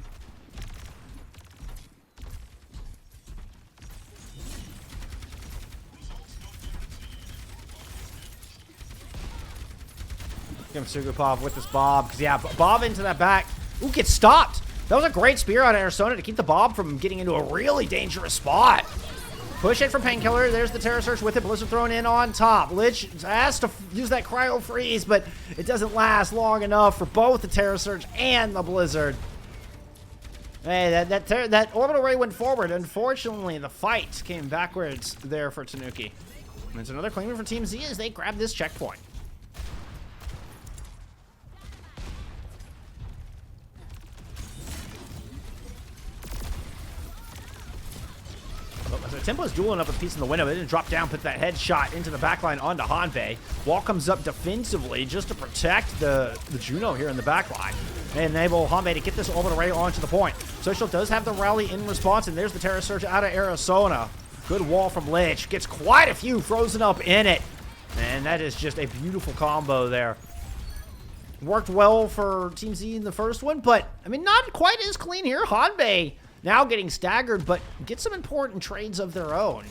Give him Sugupov with this Bob, because yeah, Bob into that back. Ooh, gets stopped. That was a great spear on Arizona to keep the Bob from getting into a really dangerous spot. Push it for Painkiller. There's the Terror Surge with it. Blizzard thrown in on top. Lich has to use that Cryo Freeze, but it doesn't last long enough for both the Terror Surge and the Blizzard. Hey, that Orbital Ray went forward. Unfortunately, the fight came backwards there for Tanuki. And it's another clean win for Team Z as they grab this checkpoint. So Tempo is dueling up with a piece in the window. They didn't drop down, put that headshot into the backline onto Hanbei. Wall comes up defensively just to protect the Juno here in the backline and enable Hanbei to get this orbital ray onto the point. Social does have the rally in response, and there's the Terror Surge out of Arizona. Good wall from Lich. Gets quite a few frozen up in it. And that is just a beautiful combo there. Worked well for Team Z in the first one, but, I mean, not quite as clean here. Hanbei now getting staggered, but get some important trades of their own.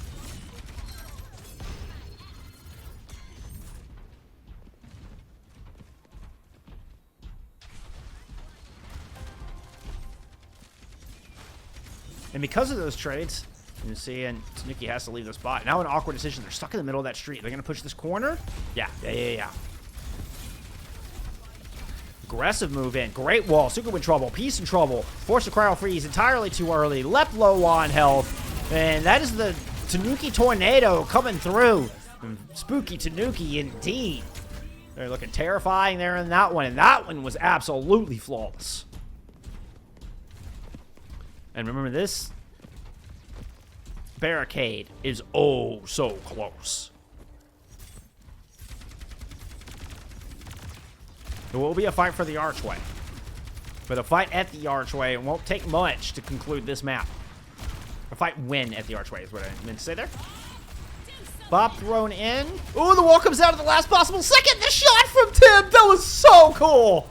And because of those trades, you see, and Tanuki has to leave the spot. Now an awkward decision. They're stuck in the middle of that street. They're going to push this corner? Yeah. Aggressive move in. Great wall. Suka in trouble. Peace in trouble. Force the Cryo Freeze entirely too early. Left low on health. And that is the Tanuki Tornado coming through. Spooky Tanuki indeed. They're looking terrifying there in that one. And that one was absolutely flawless. And remember, this barricade is oh so close. There will be a fight for the archway. But a fight at the archway, it won't take much to conclude this map. A fight win at the archway is what I meant to say there. Bob thrown in. Ooh, the wall comes out at the last possible second. The shot from Tim, that was so cool.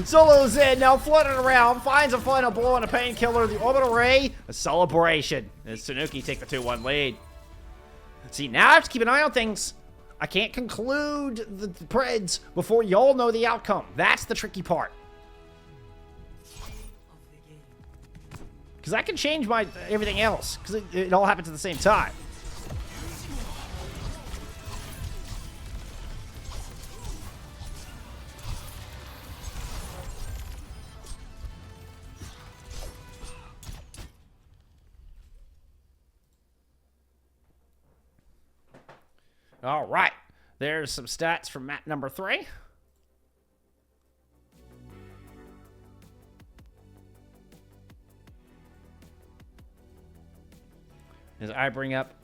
Solo's in, now floating around, finds a final blow on a Painkiller. The orbital ray, a celebration. As Tanuki take the 2-1 lead. See, now I have to keep an eye on things. I can't conclude the Preds before y'all know the outcome. That's the tricky part. Because I can change my everything else. Because it all happens at the same time. All right, there's some stats from map number 3. As I bring up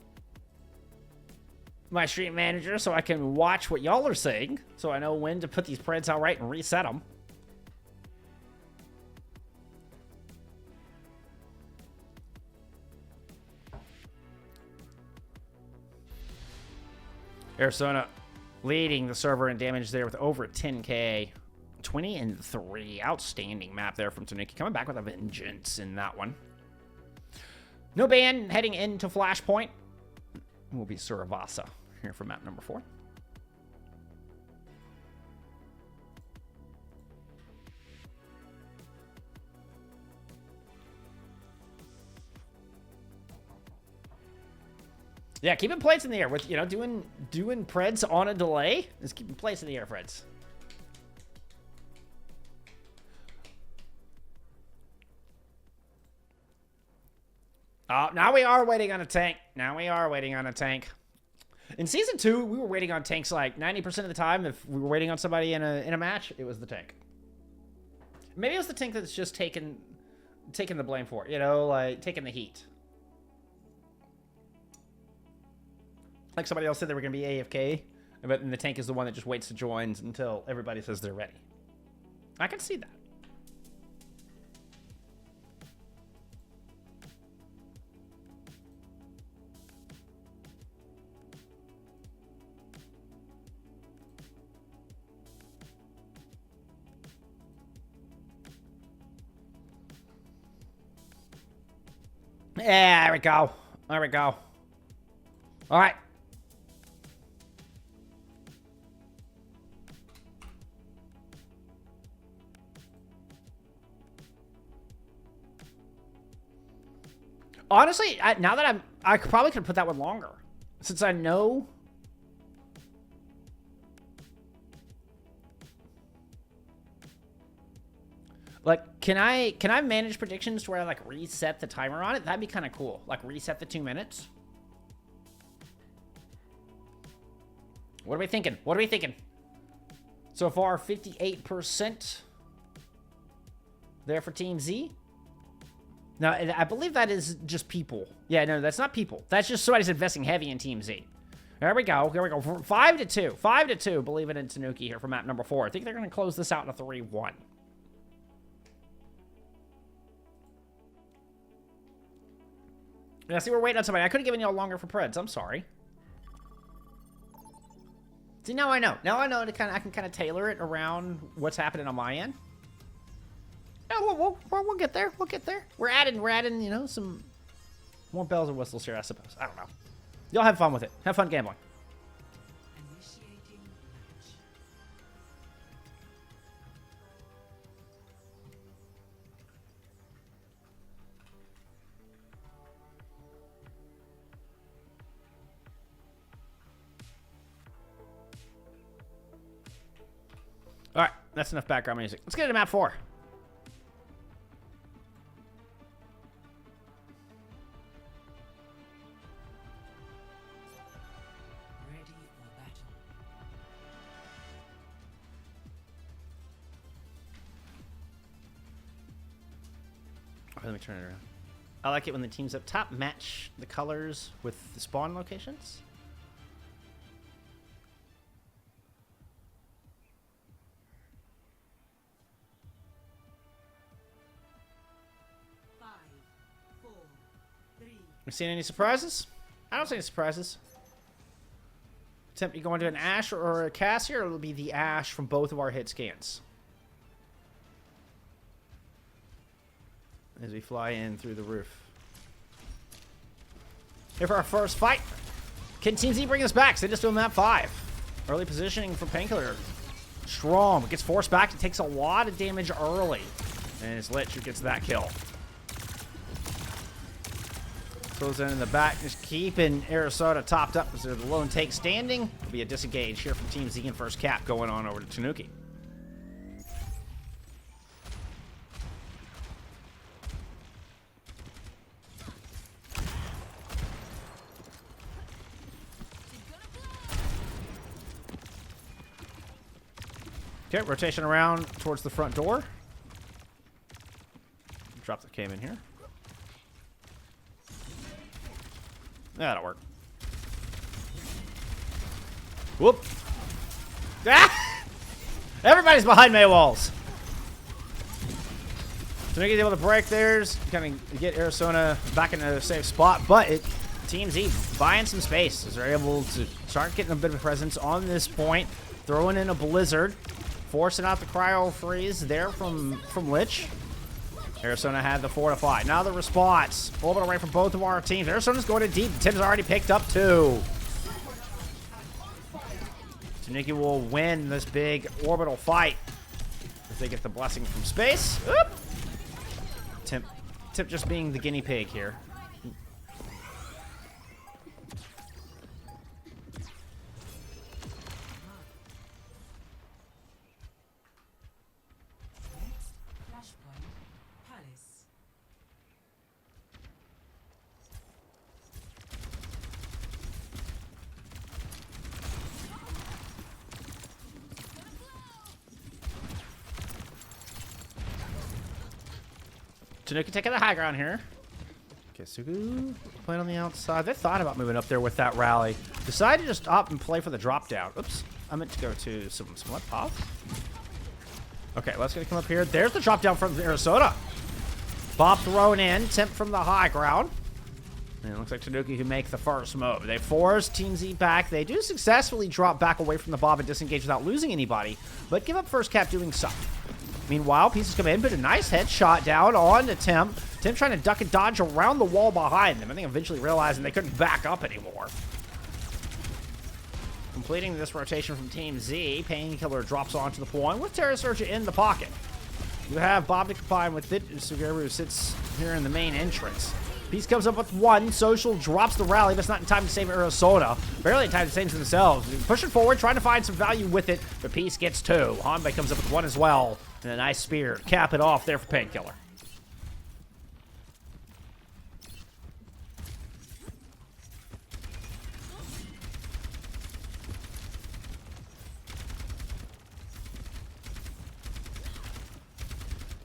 my stream manager so I can watch what y'all are saying, so I know when to put these Preds out right and reset them. Arizona leading the server in damage there with over 10k. 20-3. Outstanding map there from Tanuki. Coming back with a vengeance in that one. No ban heading into Flashpoint. Will be Suravasa here for map number 4. Yeah, keeping plates in the air with, you know, doing Preds on a delay is keeping plates in the air, Preds. Oh, now we are waiting on a tank. Now we are waiting on a tank. In Season 2, we were waiting on tanks like 90% of the time. If we were waiting on somebody in a match, it was the tank. Maybe it was the tank that's just taking the blame for it, you know, like taking the heat. Like somebody else said they were going to be AFK, but then the tank is the one that just waits to join until everybody says they're ready. I can see that. Yeah, there we go. There we go. All right. Honestly, now that I probably could put that one longer. Since I know... Like, can I manage predictions to where I, like, reset the timer on it? That'd be kind of cool. Like, reset the 2 minutes. What are we thinking? What are we thinking? So far, 58% there for Team Z. Now, I believe that is just people. Yeah, no, that's not people. That's just somebody's investing heavy in Team Z. There we go. Here we go. 5-2. 5-2. Believe it in Tanuki here for map number 4. I think they're going to close this out in a 3-1. Yeah, see, we're waiting on somebody. I could have given y'all longer for Preds. I'm sorry. See, now I know. Now I know I can kind of tailor it around what's happening on my end. Yeah, we'll get there. We'll get there. We're adding, you know, some more bells and whistles here, I suppose. I don't know. Y'all have fun with it. Have fun gambling. Initiating match. All right, that's enough background music. Let's get into map 4. Ready for battle. Let me turn it around. I like it when the teams up top match the colors with the spawn locations. Five, four, three. You seen any surprises? I don't see any surprises. Temp, you going to an Ash or a Cass here, or it'll be the Ash from both of our hit scans. As we fly in through the roof. Here for our first fight. Can Team Z bring us back? So they just do a map 5. Early positioning for Painkiller. Strong, but gets forced back. It takes a lot of damage early. And it's Lich who gets that kill. Goes in the back, just keeping Arizona topped up as they're the lone take standing. It'll be a disengage here from Team Z and first cap going on over to Tanuki. Okay, rotation around towards the front door. Drop the came in here. That'll work. Whoop. Ah! Everybody's behind May walls. Tanuki's able to break theirs, kind of get Arizona back in a safe spot, but Team Z buying some space as they're able to start getting a bit of a presence on this point, throwing in a blizzard, forcing out the cryo freeze there from Lich. Arizona had the fortify. Now the response. Orbital right from both of our teams. Arizona's going in deep. Tim's already picked up 2. Tanuki will win this big orbital fight if they get the blessing from space. Oop. Tip just being the guinea pig here. Next, flashpoint, Palace. Tanuki taking the high ground here. Kisugu playing on the outside. They thought about moving up there with that rally. Decided to just opt and play for the drop down. Oops. I meant to go to some what? Pop? Okay, let's come up here. There's the drop down from Arizona. Bob thrown in. Temp from the high ground. And it looks like Tanuki who make the first move. They force Team Z back. They do successfully drop back away from the Bob and disengage without losing anybody, but give up first cap doing so. Meanwhile, pieces come in, but a nice headshot down on the Temp. Tim trying to duck and dodge around the wall behind them. I think eventually realizing they couldn't back up anymore. Completing this rotation from Team Z, Painkiller drops onto the point with Terra Surge in the pocket. You have Bob to combine with it. Sugaru sits here in the main entrance. Peace comes up with one. Social drops the rally, but it's not in time to save Arizona. Barely in time to save themselves. Pushing forward, trying to find some value with it, but Peace gets two. Hanbei comes up with one as well. And a nice spear. Cap it off there for Painkiller.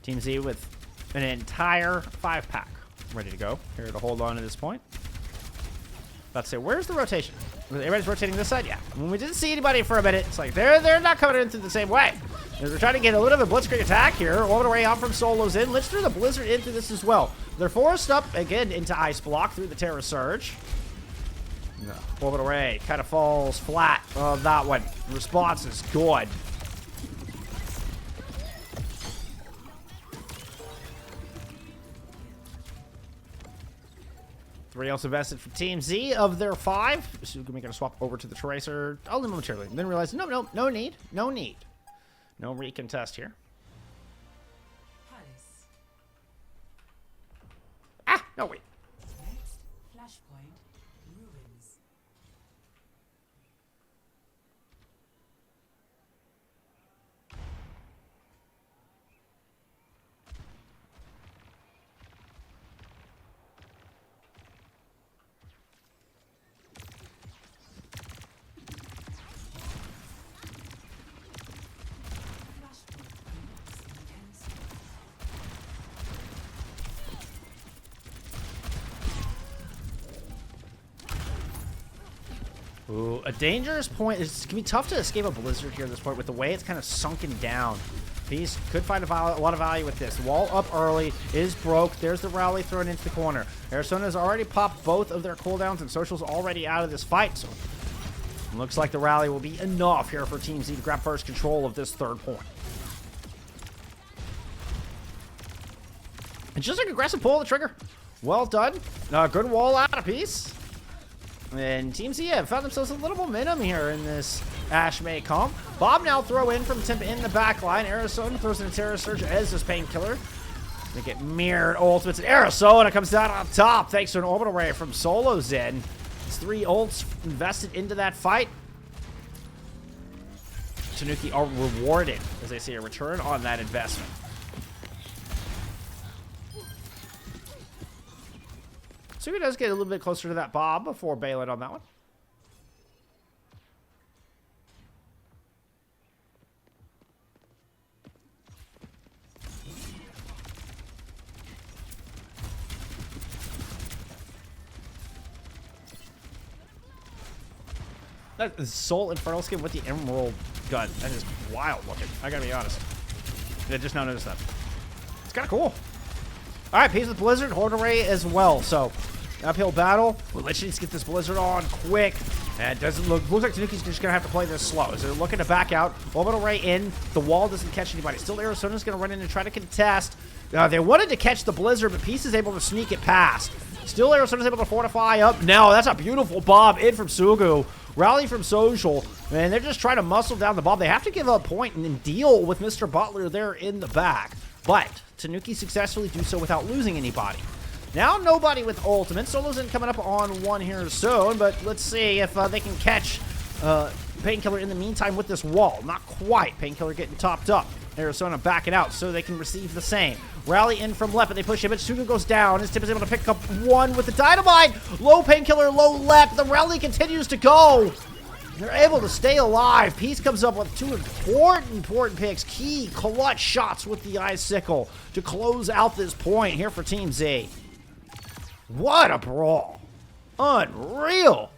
Team Z with an entire 5-pack ready to go. Here to hold on at this point. About to say, where's the rotation? Everybody's rotating this side? Yeah. When we didn't see anybody for a minute, it's like they're not coming in through the same way. We're trying to get a little bit of a blitzkrieg attack here. Orbital Ray out from Solos in. Lich threw the Blizzard into this as well. They're forced up again into Ice Block through the Terra Surge. No. Orbital Ray kind of falls flat on that one. The response is good. Three also vested for Team Z of their 5. So we're going to swap over to the Tracer only momentarily. Then realize, no need. No need. No recontest here. Palace. Ah, no wait. Next flashpoint. Ruins. Ooh, a dangerous point. It's going to be tough to escape a Blizzard here at this point with the way it's kind of sunken down. Peace could find a lot of value with this. Wall up early is broke. There's the rally thrown into the corner. Arizona's already popped both of their cooldowns, and Social's already out of this fight. So looks like the rally will be enough here for Team Z to grab first control of this third point. And just an aggressive pull of the trigger. Well done. Good wall out of Peace. And Team Z have found themselves a little momentum here in this Ash May comp. Bob now throw in from Timp in the back line. Arizona throws in a Terra Surge as this Painkiller. They get mirrored ultimates, and Arizona comes down on top thanks to an Orbital Ray from Solo Zen. It's 3 ults invested into that fight. Tanuki are rewarded as they see a return on that investment. So he does get a little bit closer to that Bob before bailing on that one. That is Soul Infernal skin with the Emerald gun. That is wild looking. I gotta be honest. I just now noticed that. It's kind of cool. All right, Peace with Blizzard, Horde Array as well. So, uphill battle. Well, let's just get this Blizzard on quick. And it doesn't looks like Tanuki's just gonna have to play this slow. So they're looking to back out. Orbital Ray in. The wall doesn't catch anybody. Still, Arizona's gonna run in and try to contest. They wanted to catch the Blizzard, but Peace is able to sneak it past. Still, Arizona's able to fortify up. Now, that's a beautiful Bob in from Sugu. Rally from Social. And they're just trying to muscle down the Bob. They have to give up a point and then deal with Mr. Butler there in the back. But Tanuki successfully do so without losing anybody. Now nobody with ultimate. Solo's in coming up on one here soon, but let's see if they can catch Painkiller in the meantime with this wall. Not quite. Painkiller getting topped up. Arizona backing out so they can receive the same. Rally in from left, but they push him. But Suga goes down. His Tip is able to pick up one with the Dynamite. Low Painkiller, low left. The rally continues to go. They're able to stay alive. Peace comes up with 2 important picks. Key clutch shots with the Icicle to close out this point here for Team Z. What a brawl. Unreal.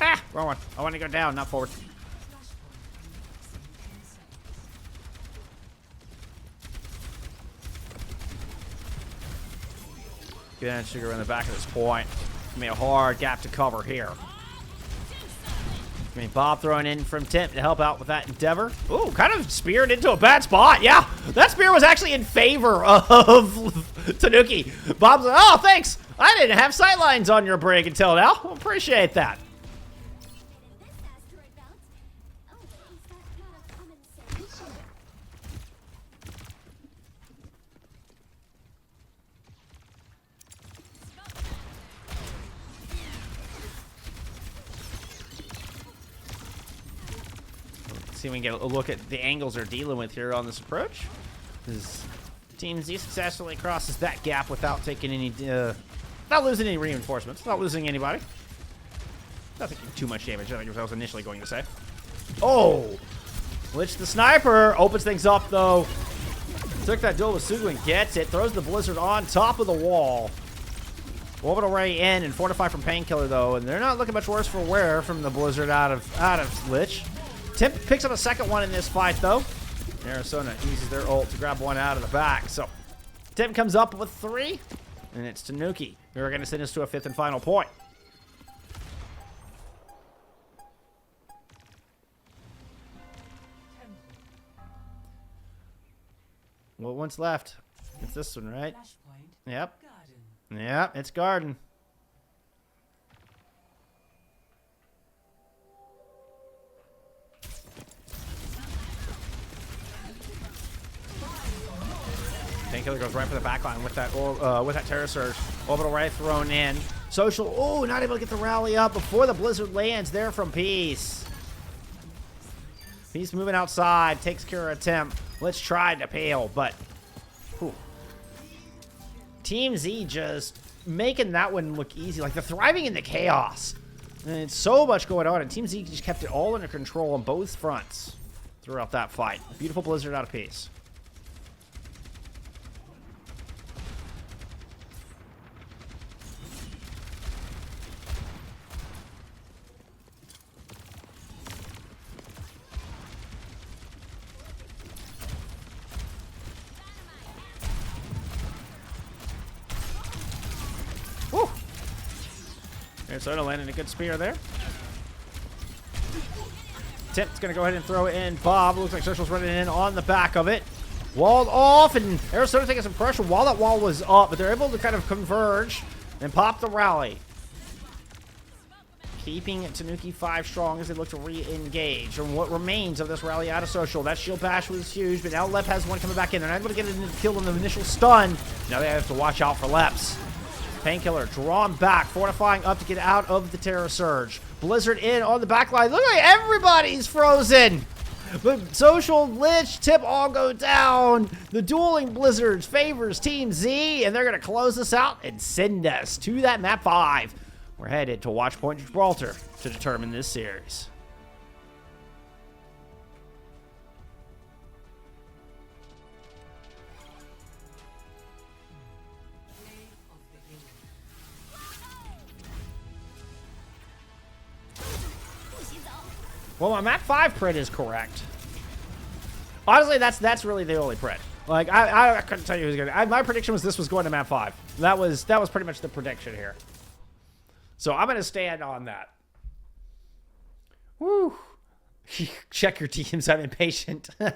Ah! Wrong one. I want to go down, not forward. Good on Sugar in the back of this point. Give me a hard gap to cover here. I mean, Bob throwing in from Tim to help out with that endeavor. Ooh, kind of speared into a bad spot. Yeah, that spear was actually in favor of Tanuki. Bob's like, oh, thanks. I didn't have sightlines on your brig until now. Appreciate that. See if we can get a look at the angles they're dealing with here on this approach. This Team Z successfully crosses that gap without taking any, not losing any reinforcements, not losing anybody. Not taking too much damage, I think I was initially going to say. Oh! Lich the sniper opens things up though. Took that duel with Sugu and gets it. Throws the Blizzard on top of the wall. Orbital Ray in and Fortify from Painkiller though, and they're not looking much worse for wear from the Blizzard out of Lich. Tim picks up a second one in this fight, though. Arizona uses their ult to grab one out of the back. So, Tim comes up with 3, and it's Tanuki who are going to send us to a 5th and final point. Well, one's left. It's this one, right? Yep. Yep, it's Garden. Painkiller goes right for the backline with that Terror Surge. Orbital Ray thrown in. Social, oh, not able to get the rally up before the Blizzard lands there from Peace. Peace moving outside, takes care of Tim. Let's try to peel, but whew. Team Z just making that one look easy. Like, they're thriving in the chaos. And it's so much going on, and Team Z just kept it all under control on both fronts throughout that fight. Beautiful Blizzard out of Peace. Woo! Arizona landing a good spear there. Tip's going to go ahead and throw it in. Bob looks like Social's running in on the back of it. Walled off, and Arizona taking some pressure while that wall was up, but they're able to kind of converge and pop the rally. Keeping Tanuki 5 strong as they look to re-engage on what remains of this rally out of Social. That shield bash was huge, but now Lep has one coming back in. They're not able to get it to kill on the initial stun. Now they have to watch out for Leps. Painkiller drawn back, fortifying up to get out of the Terror Surge. Blizzard in on the back line. Look like everybody's frozen. But Social, Lich, Tip all go down. The dueling Blizzards favors Team Z, and they're going to close this out and send us to that map 5. We're headed to Watch Point Gibraltar to determine this series. Well, my map 5 print is correct. Honestly, that's really the only print. Like, I couldn't tell you who's going to... My prediction was this was going to map 5. That was pretty much the prediction here. So I'm going to stand on that. Woo. Check your teams. I'm impatient. Hey,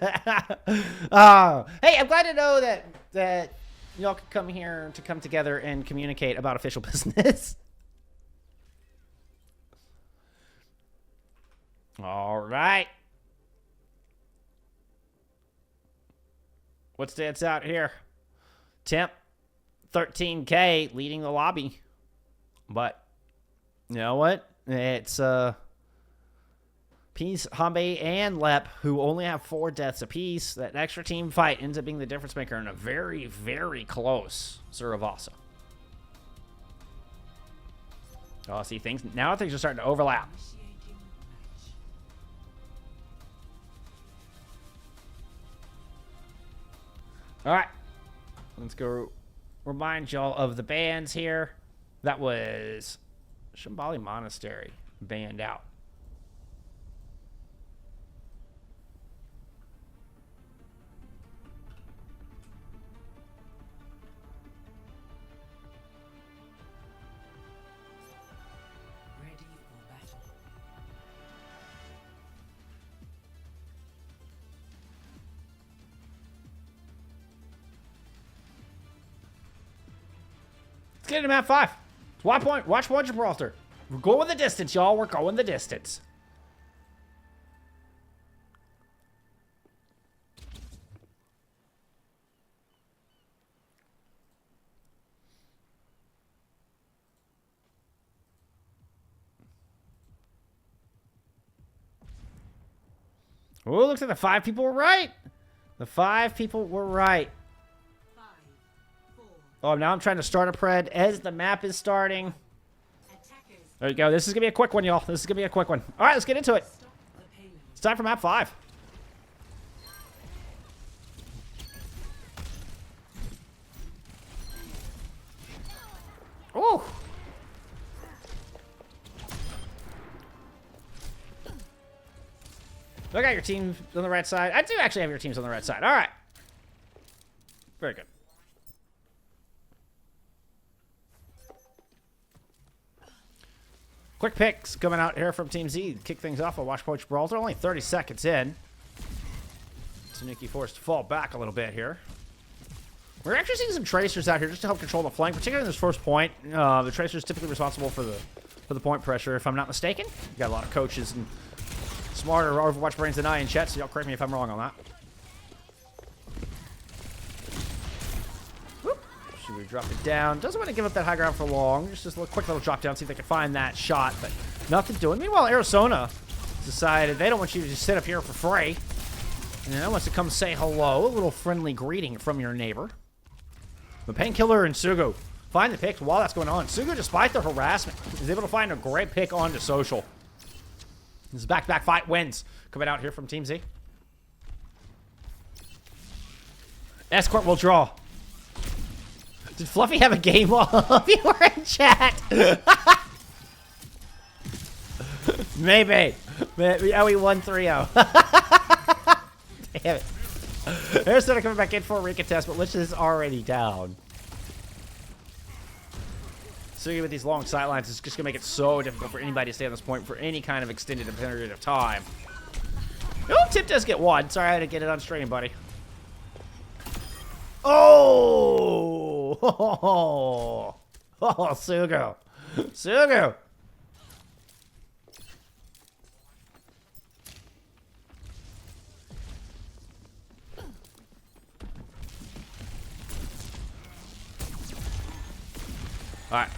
I'm glad to know that y'all can come here to come together and communicate about official business. All right. What stands out here? Temp, 13K leading the lobby. But you know what? It's Peace, Hanbei, and Lep, who only have 4 deaths apiece. That extra team fight ends up being the difference maker in a very, very close Suravasa. Oh, see, now things are starting to overlap. All right, let's go remind y'all of the bands here. That was Shambhala Monastery banned out. get into map 5. Watch point Gibraltar. We're going the distance, y'all. We're going the distance. Oh, looks like the 5 people were right. The 5 people were right. 5, 4. Oh, now I'm trying to start a pred as the map is starting. Attackers There you go. This is going to be a quick one, y'all. This is going to be a quick one. All right, let's get into it. stop the payload. It's time for map 5. Ooh. I got your team on the right side. I do actually have your teams on the right side. All right. Very good. Quick picks coming out here from Team Z. Kick things off on Watch Point Gibraltar. Only 30 seconds in. Tanuki forced to fall back a little bit here. We're actually seeing some tracers out here just to help control the flank, particularly in this first point. The tracers typically responsible for the point pressure, if I'm not mistaken. You got a lot of coaches and smarter Overwatch brains than I in chat, so y'all correct me if I'm wrong on that. Whoop. Should we drop it down? Doesn't want to give up that high ground for long. Just a quick little drop down, see if they can find that shot, but nothing doing. Meanwhile, Arizona decided they don't want you to just sit up here for free. And they wants to come say hello, a little friendly greeting from your neighbor. The Painkiller and Sugu find the picks while that's going on. Sugu, despite the harassment, is able to find a great pick onto social. This back-to-back fight wins. Coming out here from Team Z. Escort will draw. Did Fluffy have a game while you were in chat? Maybe. Oh, we won 3-0. Damn it. There's Arizona coming back in for a recontest, but Lich is already down. Sugi with these long sightlines is just going to make it so difficult for anybody to stay on this point for any kind of extended period of time. Oh, Tip does get one. Sorry, I had to get it on stream, buddy. Oh! Oh, Sugu. Sugu. Alright,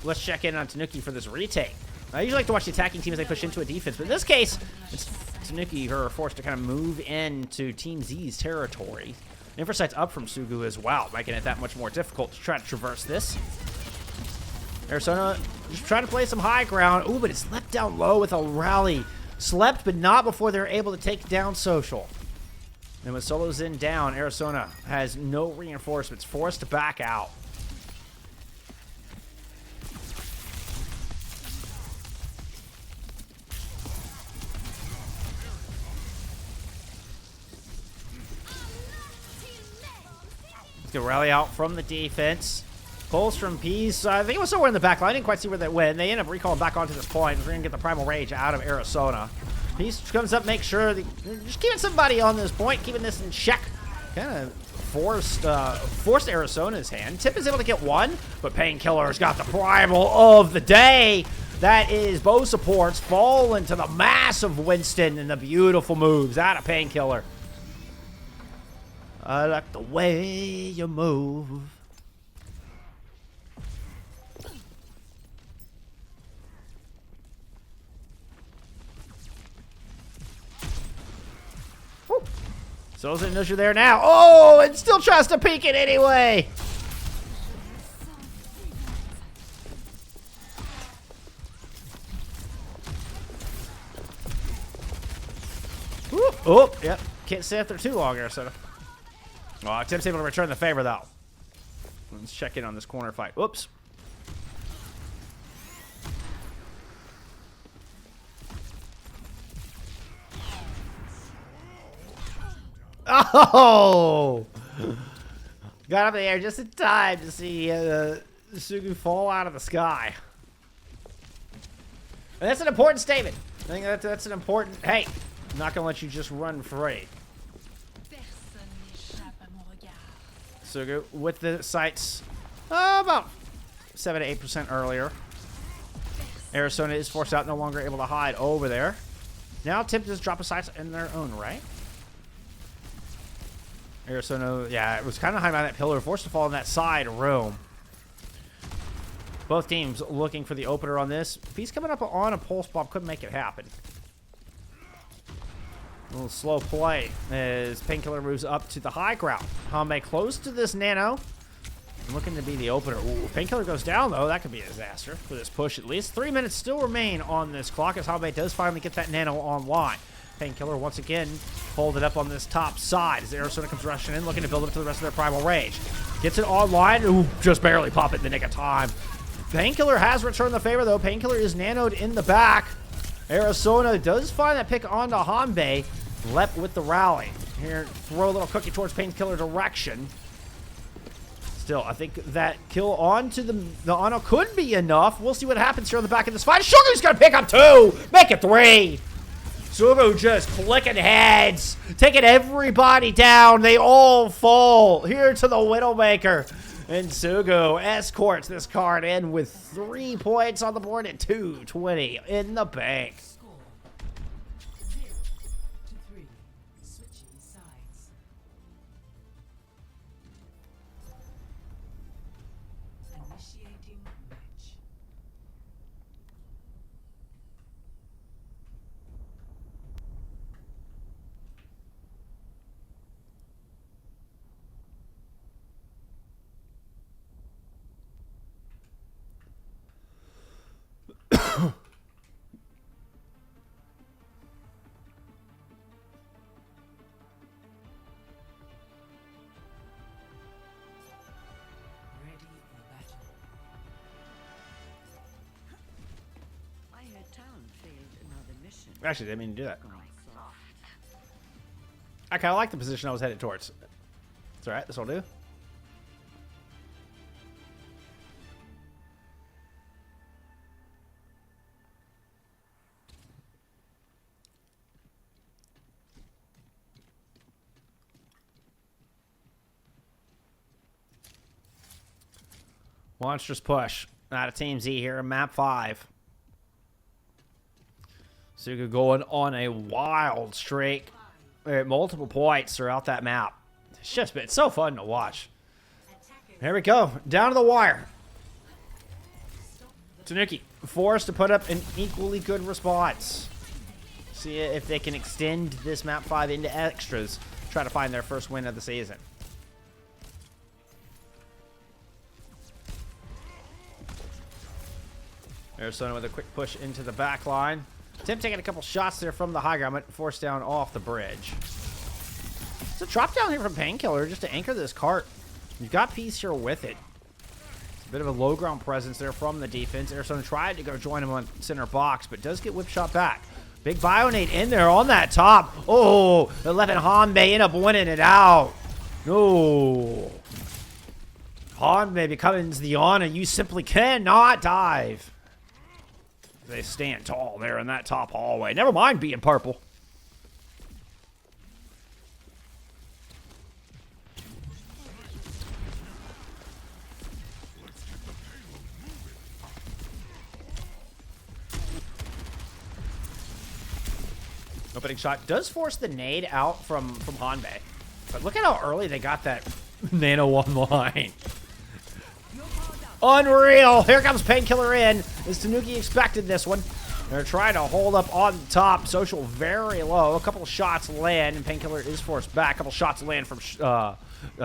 let's check in on Tanuki for this retake. I usually like to watch the attacking team as they push into a defense, but in this case, it's Tanuki who are forced to kind of move into Team Z's territory. Infosight's up from Sugu as well, making it that much more difficult to try to traverse this. Arizona just trying to play some high ground. Ooh, but it's left down low with a rally. Slept, but not before they're able to take down Social. And with Solo's in down, Arizona has no reinforcements, forced to back out. Good rally out from the defense. Pulls from Peace. I think it was somewhere in the back line. I didn't quite see where they went. They end up recalling back onto this point. We're going to get the Primal Rage out of Arizona. Peace comes up, makes sure that just keeping somebody on this point, keeping this in check. Kind of forced Arizona's hand. Tip is able to get one, but Painkiller's got the Primal of the day. That is both supports fall into the massive Winston and the beautiful moves out of Painkiller. I like the way you move. Woo. Soul's knows you're there now. Oh, and still tries to peek it anyway. Woo. Oh, yep. Can't stay up there too long, Arizona. Oh, Tim's able to return the favor, though. Let's check in on this corner fight. Whoops. Oh! Got up in the air just in time to see Sugu fall out of the sky. And that's an important statement. I think that's an important... Hey, I'm not going to let you just run free. Sugu with the sights about 7 to 8% earlier. Arizona is forced out, no longer able to hide over there. Now Temp does drop a sight in their own right. Arizona, yeah, it was kind of high by that pillar, forced to fall in that side room. Both teams looking for the opener on this. He's coming up on a pulse bomb, couldn't make it happen. A little slow play as Painkiller moves up to the high ground. Hame close to this nano. Looking to be the opener. Ooh, Painkiller goes down, though. That could be a disaster for this push, at least. 3 minutes still remain on this clock as Hame does finally get that nano online. Painkiller, once again, folded up on this top side as Arizona comes rushing in, looking to build up to the rest of their primal rage. Gets it online. Ooh, just barely pop it in the nick of time. Painkiller has returned the favor, though. Painkiller is nanoed in the back. Arizona does find that pick onto Hanbei. Lep with the rally. Here, throw a little cookie towards Painkiller direction. Still, I think that kill onto the Ano could be enough. We'll see what happens here on the back of this fight. Sugaru's gonna pick up 2! Make it 3! Sugaru just clicking heads. Taking everybody down. They all fall. Here to the Widowmaker. And Sugu escorts this card in with 3 points on the board at 220 in the bank. Score 0 to 3. Switching sides. Initiating match. Ready for battle. I heard Town failed another mission. Actually, didn't mean to do that. Gone soft. I kind of like the position I was headed towards. It's alright, this will do. Monstrous push. Out of Team Z here in map 5. Suga going on a wild streak. Multiple points throughout that map. It's just been so fun to watch. Here we go. Down to the wire. Tanuki forced to put up an equally good response. See if they can extend this map 5 into extras. Try to find their first win of the season. Arizona with a quick push into the back line. Tim taking a couple shots there from the high ground, but forced down off the bridge. It's a drop down here from Painkiller just to anchor this cart. You've got Peace here with it. It's a bit of a low ground presence there from the defense. Arizona tried to go join him on center box, but does get whip shot back. Big Bionate in there on that top. Oh, 11 Hanbei end up winning it out. No. Hanbei becomes the honor. You simply cannot dive. They stand tall there in that top hallway. Never mind being purple. Opening shot does force the nade out from Hanbei. But look at how early they got that nano online. Unreal. Here comes Painkiller in. As Tanuki expected this one. They're trying to hold up on top. Social very low. A couple of shots land, and Painkiller is forced back. A couple shots land from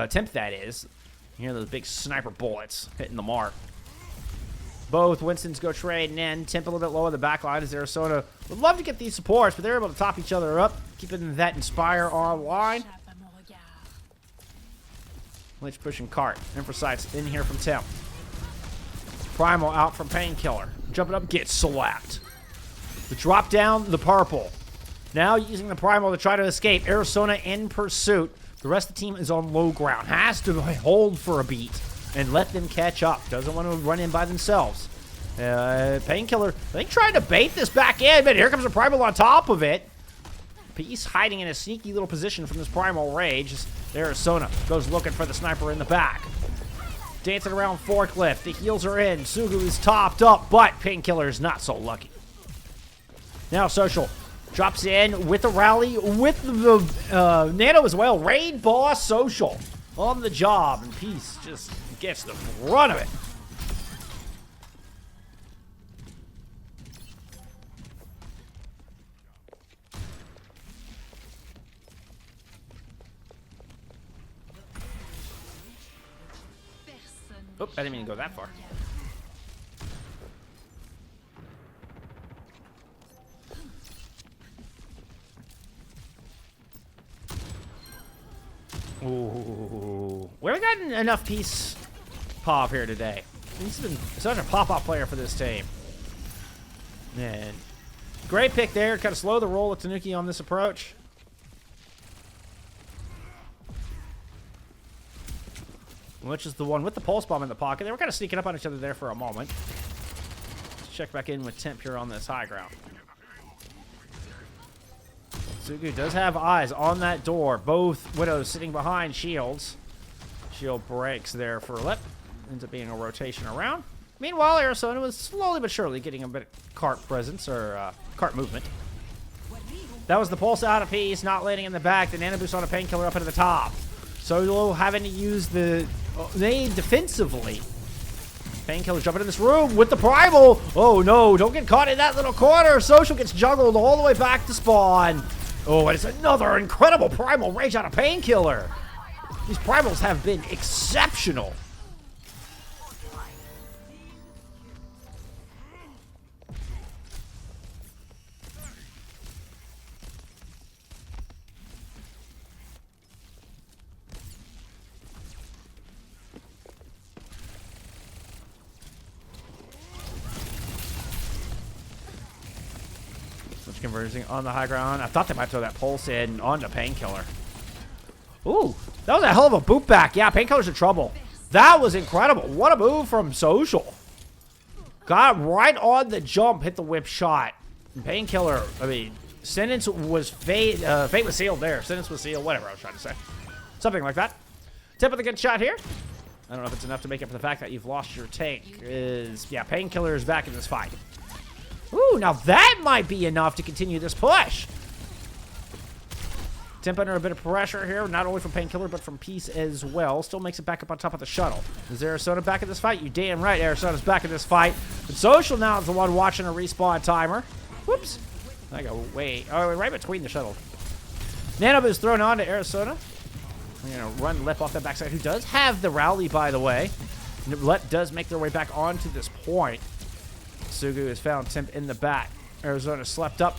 Temp, that is. You hear those big sniper bullets hitting the mark. Both Winstons go trading in. Temp a little bit low in the back line as Arizona would love to get these supports, but they're able to top each other up, keeping that Inspire online. Lynch pushing cart. FACEIT in here from Temp. Primal out from Painkiller. Jumping up, gets slapped. The drop down, the purple. Now using the Primal to try to escape. Arizona in pursuit. The rest of the team is on low ground. Has to hold for a beat and let them catch up. Doesn't want to run in by themselves. Painkiller, I think, trying to bait this back in, but here comes a Primal on top of it. Peace hiding in a sneaky little position from this Primal Rage. Arizona goes looking for the sniper in the back. dancing around forklift. The heals are in. Sugu is topped up, but Painkiller is not so lucky. Now Social drops in with the rally, with the Nano as well. Raid boss Social on the job, and Peace just gets the brunt of it. Oop, I didn't mean to go that far. Ooh. We haven't gotten enough Peace pop here today. He's been such a pop-off player for this team. And great pick there. Kind of slow the roll of Tanuki on this approach. Which is the one with the pulse bomb in the pocket. They were kind of sneaking up on each other there for a moment. Let's check back in with Temp here on this high ground. Sugu does have eyes on that door. Both Widows sitting behind shields. Shield breaks there for Lip. Ends up being a rotation around. Meanwhile, Arizona was slowly but surely getting a bit of cart presence, or cart movement. That was the pulse out of Peace, not landing in the back. The nano boost on a Painkiller up into the top. Solo having to use the nade defensively. Painkiller jumping in this room with the primal. Oh no, don't get caught in that little corner. Social gets juggled all the way back to spawn. Oh, and it's another incredible primal rage out of Painkiller. These primals have been exceptional. Converging on the high ground. I thought they might throw that pulse in onto Painkiller. Ooh, that was a hell of a boot back. Yeah, Painkiller's in trouble. That was incredible. What a move from Social. Got right on the jump, hit the whip shot. And Painkiller, I mean, sentence was fate was sealed there. Sentence was sealed, whatever I was trying to say. Something like that. Tip of the good shot here. I don't know if it's enough to make up for the fact that you've lost your tank. Yeah, Painkiller is back in this fight. Ooh, now that might be enough to continue this push. Temp under a bit of pressure here, not only from Painkiller, but from Peace as well. Still makes it back up on top of the shuttle. Is Arizona back in this fight? You damn right Arizona's back in this fight. But Social now is the one watching a respawn timer. Whoops. I go, wait. Oh, right between the shuttle. Nano is thrown on to Arizona. I'm going to run Lep off that backside, who does have the rally, by the way. Lep does make their way back onto this point. Sugu has found Temp in the back. Arizona slept up.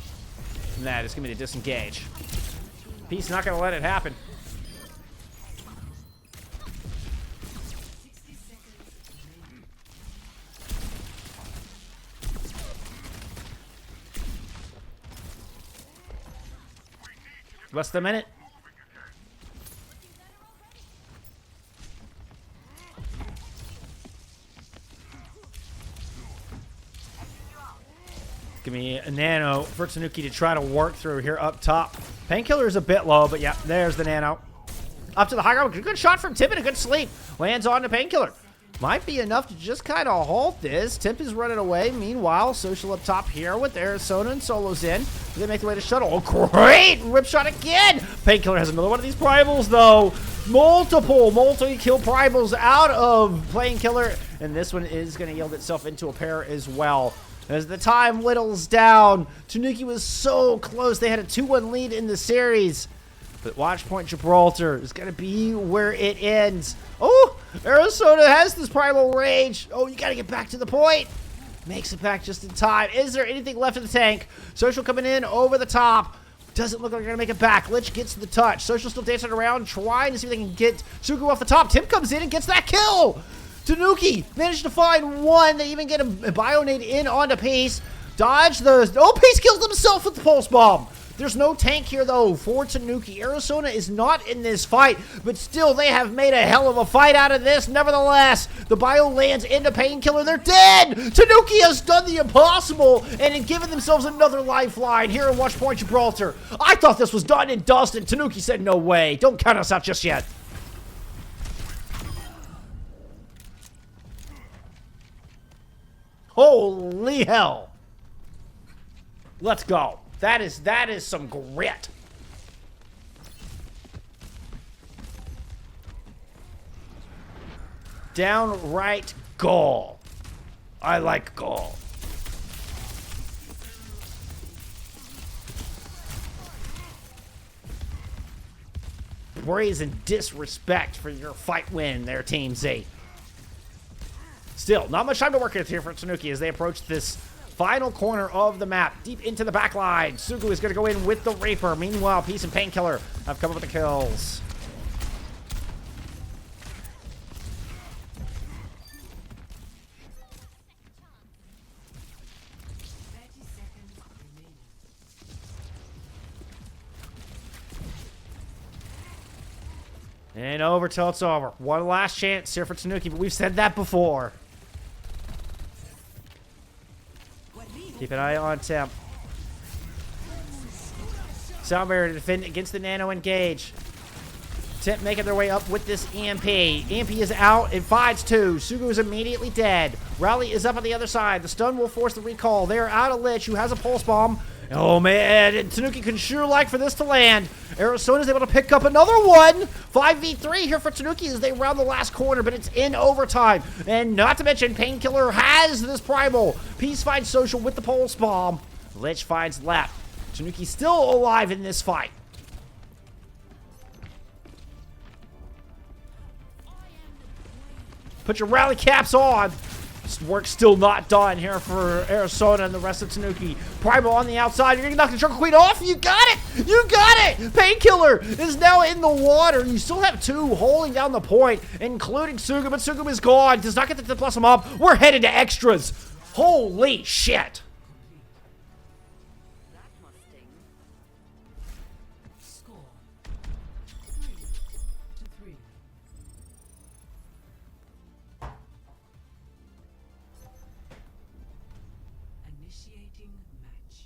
And that is going to be the disengage. Peace not going to let it happen. Less than a minute. Give me a nano for Tanuki to try to work through here up top. Painkiller is a bit low, but yeah, there's the nano. Up to the high ground. Good shot from Tim and a good sleep. Lands on to Painkiller. Might be enough to just kind of halt this. Temp is running away. Meanwhile, Social up top here with Arizona and Solo's in. They make their way to shuttle. Oh, great! Rip shot again! Painkiller has another one of these primals, though. Multi-kill primals out of Painkiller. And this one is going to yield itself into a pair as well. As the time whittles down, Tanuki was so close. They had a 2-1 lead in the series. But watch point Gibraltar is going to be where it ends. Oh, Arizona has this primal rage. Oh, you got to get back to the point. Makes it back just in time. Is there anything left in the tank? Social coming in over the top. Doesn't look like they're going to make it back. Lich gets the touch. Social still dancing around, trying to see if they can get Sugu off the top. Tim comes in and gets that kill. Tanuki managed to find one. They even get a Bionade in onto Peace. Dodge the... Oh, Peace kills himself with the Pulse Bomb. There's no tank here, though, for Tanuki. Arizona is not in this fight, but still, they have made a hell of a fight out of this. Nevertheless, the Bio lands into Painkiller. They're dead! Tanuki has done the impossible and given themselves another lifeline here in Watch Point Gibraltar. I thought this was done and dusted. Tanuki said, no way. Don't count us out just yet. Holy hell. Let's go. That is some grit. Downright gall. I like gall. Brazen disrespect for your fight win there, Team Z. Still, not much time to work with here for Tanuki as they approach this final corner of the map. Deep into the back line. Sugu is going to go in with the Reaper. Meanwhile, Peace and Painkiller have come up with the kills. And over till it's over. One last chance here for Tanuki, but we've said that before. Keep an eye on Temp. Sound barrier to defend against the Nano engage. Temp making their way up with this EMP. EMP is out. It finds two. Sugu is immediately dead. Rally is up on the other side. The stun will force the recall. They are out of Lich, who has a pulse bomb. Oh, man. And Tanuki can sure like for this to land. Arizona is able to pick up another one. 5v3 here for Tanuki as they round the last corner, but it's in overtime. And not to mention, Painkiller has this primal. Peace finds Social with the pulse bomb. Lich finds left. Tanuki still alive in this fight. Put your rally caps on. This work's still not done here for Arizona and the rest of Tanuki. Primal on the outside. You're going to knock the Jungle Queen off. You got it. You got it. Painkiller is now in the water. You still have two holding down the point, including Sugu, but Sugu is gone. Does not get to plus him up. We're headed to extras. Holy shit. That must sting. Score 3-3. Initiating match.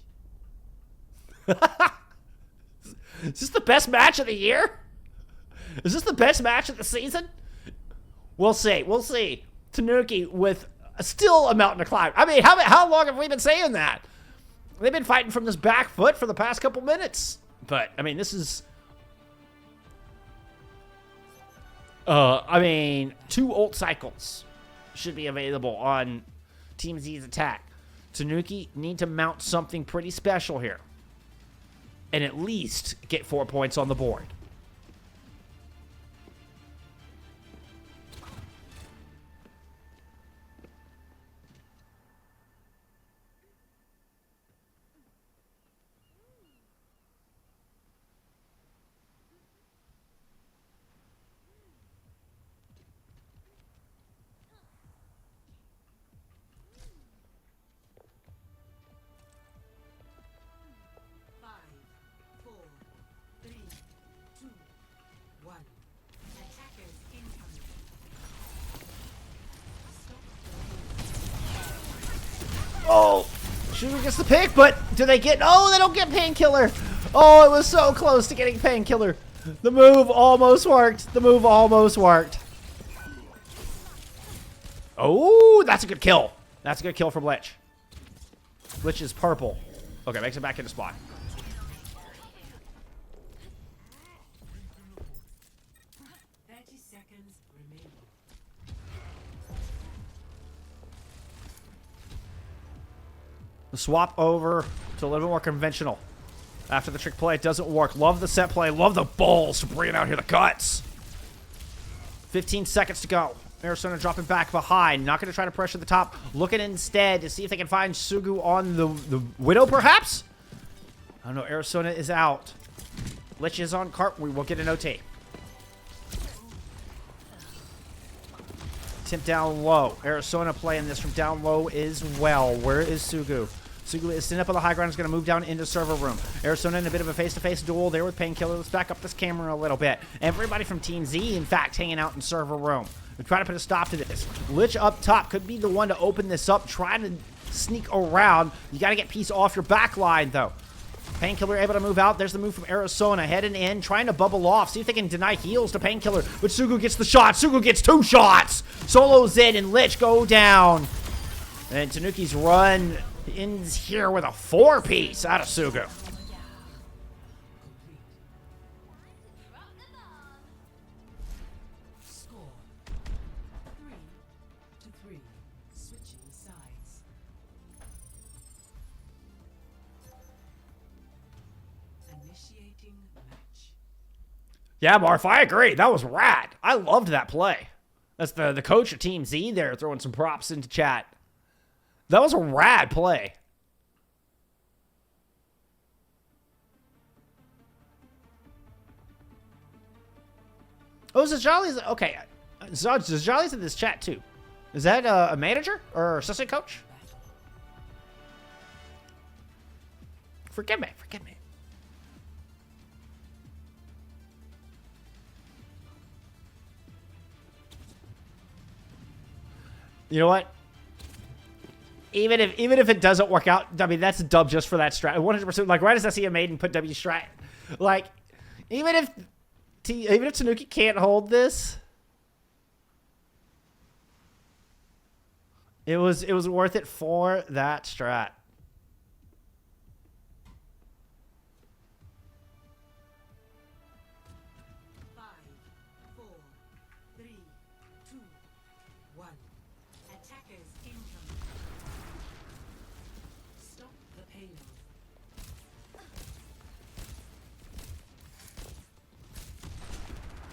Is this the best match of the year? Is this the best match of the season? We'll see. We'll see. Tanuki with still a mountain to climb. I mean, how long have we been saying that? They've been fighting from this back foot for the past couple minutes. But, I mean, this is... I mean, 2 ult cycles should be available on Team Z's attack. Tanuki need to mount something pretty special here. And at least get 4 points on the board. Oh, Sugar gets the pick, but do they get... Oh, they don't get Painkiller. Oh, it was so close to getting Painkiller. The move almost worked. The move almost worked. Oh, that's a good kill. That's a good kill from Lich. Lich is purple. Okay, makes it back into spot. The swap over to a little bit more conventional. After the trick play, it doesn't work. Love the set play. Love the balls to bring it out here. The guts. 15 seconds to go. Arizona dropping back behind. Not going to try to pressure the top. Looking instead to see if they can find Sugu on the Widow, perhaps? I don't know. Arizona is out. Lich is on cart. We will get an OT. Temp down low. Arizona playing this from down low as well. Where is Sugu? Sugu is sitting up on the high ground. Is going to move down into server room. Arizona in a bit of a face-to-face duel there with Painkiller. Let's back up this camera a little bit. Everybody from Team Z, in fact, hanging out in server room. We're trying to put a stop to this. Lich up top could be the one to open this up. Try to sneak around. You got to get Peace off your back line, though. Painkiller able to move out. There's the move from Arizona. Heading in, trying to bubble off. See if they can deny heals to Painkiller. But Sugu gets the shot. Sugu gets 2 shots. Solo's in, and Lich go down. And Tanuki's run ends here with a 4-piece out of Sugu. Score 3-3. Switching sides. Initiating match. Yeah, Marf, I agree. That was rad. I loved that play. That's the coach of Team Z there throwing some props into chat. That was a rad play. Oh, Zajali's... Okay. Zajali's in this chat, too. Is that a manager or assistant coach? Forgive me. Forgive me. You know what? Even if it doesn't work out, I mean, that's a dub just for that strat. 100%. Like, right as I see a maiden put W strat. Like, even if Tanuki can't hold this, it was worth it for that strat.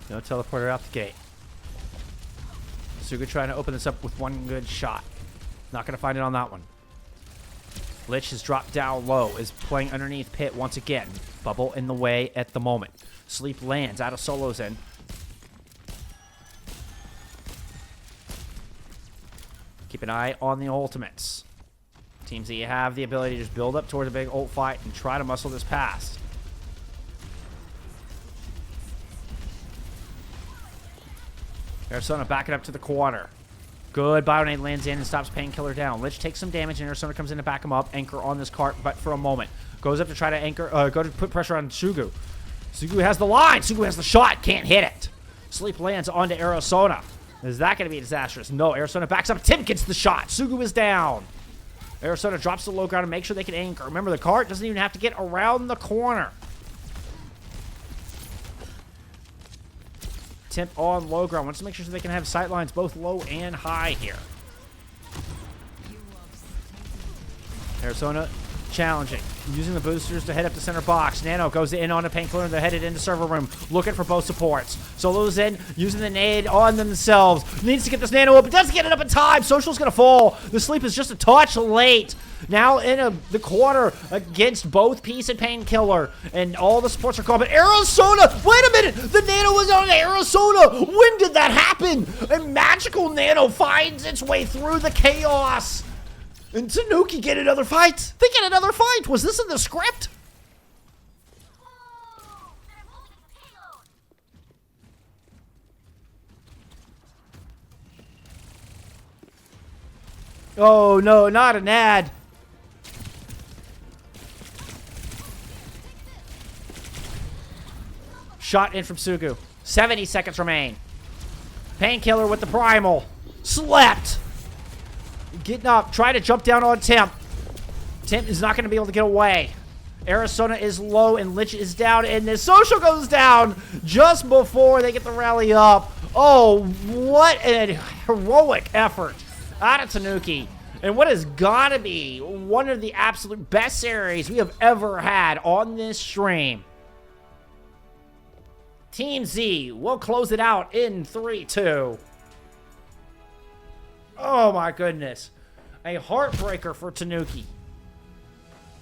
No teleporter out the gate. Suga trying to open this up with one good shot. Not going to find it on that one. Lich has dropped down low, is playing underneath pit once again. Bubble in the way at the moment. Sleep lands out of solos in. Keep an eye on the ultimates. Teams that you have the ability to just build up towards a big ult fight and try to muscle this past. Arizona backing up to the corner. Good Bionade lands in and stops Painkiller down. Lich takes some damage and Arizona comes in to back him up. Anchor on this cart, but for a moment. Goes up to try to anchor, go to put pressure on Sugu. Sugu has the line. Sugu has the shot. Can't hit it. Sleep lands onto Arizona. Is that going to be disastrous? No, Arizona backs up. Tim gets the shot. Sugu is down. Arizona drops the low ground to make sure they can anchor. Remember, the cart doesn't even have to get around the corner. Temp on low ground. Wants to make sure they can have sight lines both low and high here. Arizona challenging. Using the boosters to head up to center box. Nano goes in on a Painkiller and they're headed into server room. Looking for both supports. Solo's in, using the nade on themselves. Needs to get this Nano up, but doesn't get it up in time. Social's gonna fall. The sleep is just a touch late. Now in the corner against both Peace and Painkiller. And all the supports are called. But Arizona, wait a minute! The Nano was on Arizona! When did that happen? A magical Nano finds its way through the chaos. And Tanuki get another fight. They get another fight. Was this in the script? Oh, no, not an ad. Shot in from Sugu. 70 seconds remain. Painkiller with the primal. Slept. Getting up. Try to jump down on Temp. Temp is not going to be able to get away. Arizona is low and Lich is down. And the Social goes down just before they get the rally up. Oh, what a heroic effort out of Tanuki. And what has got to be one of the absolute best series we have ever had on this stream. Team Z will close it out in 3-2. Oh my goodness. A heartbreaker for Tanuki.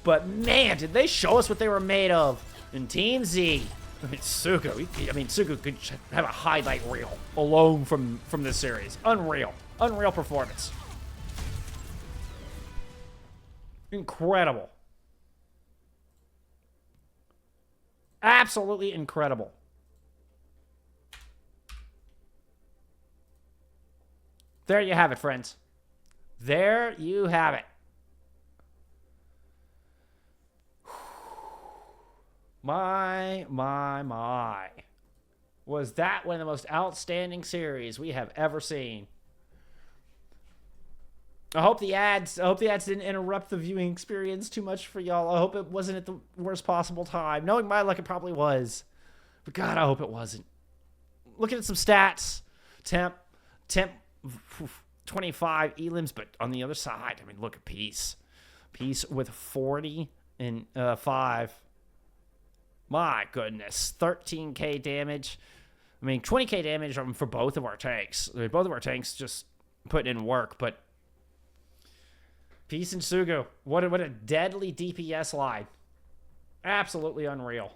But man, did they show us what they were made of. In Team Z. I mean, Sugu could have a highlight reel alone from this series. Unreal. Unreal performance. Incredible. Absolutely incredible. There you have it, friends. There you have it. My. Was that one of the most outstanding series we have ever seen? I hope the ads didn't interrupt the viewing experience too much for y'all. I hope it wasn't at the worst possible time. Knowing my luck, it probably was. But God, I hope it wasn't. Looking at some stats. Temp 25 elims, but on the other side, I mean, look at Peace. Peace with 40 and 5. My goodness, 13k damage. I mean, 20k damage for both of our tanks. I mean, both of our tanks just putting in work, but Peace and Sugu, what a deadly DPS line. Absolutely unreal.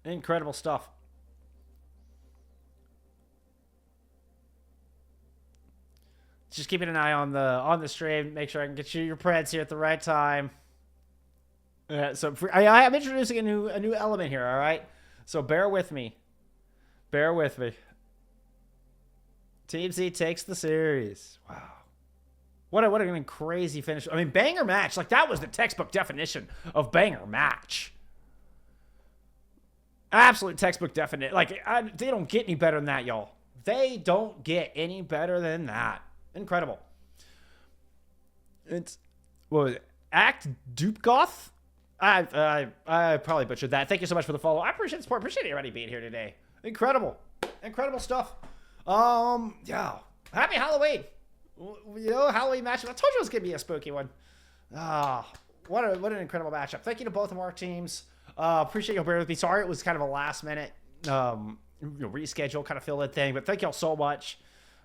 Incredible stuff. Just keeping an eye on the stream. Make sure I can get you your preds here at the right time. So I'm introducing a new element here. All right. So bear with me. Bear with me. Team Z takes the series. Wow. What a crazy finish. I mean, banger match. Like, that was the textbook definition of banger match. Absolute textbook definition. Like, they don't get any better than that, y'all. They don't get any better than that. Incredible. It's, what was it? Act Dupegoth? I probably butchered that. Thank you so much for the follow. I appreciate the support. Appreciate everybody being here today. Incredible. Incredible stuff. Yeah. Happy Halloween. You know, Halloween matchup. I told you it was going to be a spooky one. What an incredible matchup. Thank you to both of our teams. Appreciate you bearing with me. Sorry it was kind of a last minute reschedule, kind of fill in thing, but thank y'all so much.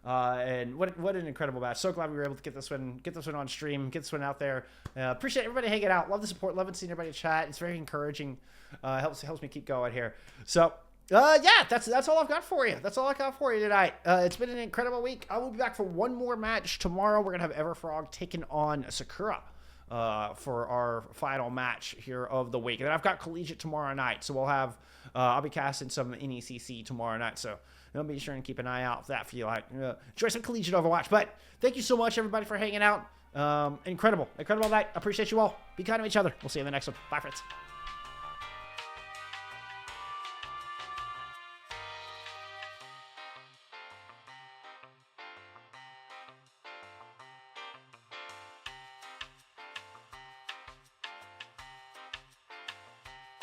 And what an incredible match. So glad we were able to get this one on stream, get this one out there. Appreciate everybody hanging out. Love the support. Love seeing everybody chat. It's very encouraging. Helps me keep going here. So yeah, that's all I've got for you. That's all I got for you tonight. It's been an incredible week. I will be back for one more match tomorrow. We're gonna have Everfrog taking on Sakura for our final match here of the week. And then I've got Collegiate tomorrow night, so we'll have I'll be casting some NECC tomorrow night. So I'll be sure and keep an eye out for that for you. Like, enjoy some Collegiate Overwatch. But thank you so much, everybody, for hanging out. Incredible night. Appreciate you all. Be kind to each other. We'll see you in the next one. Bye, friends.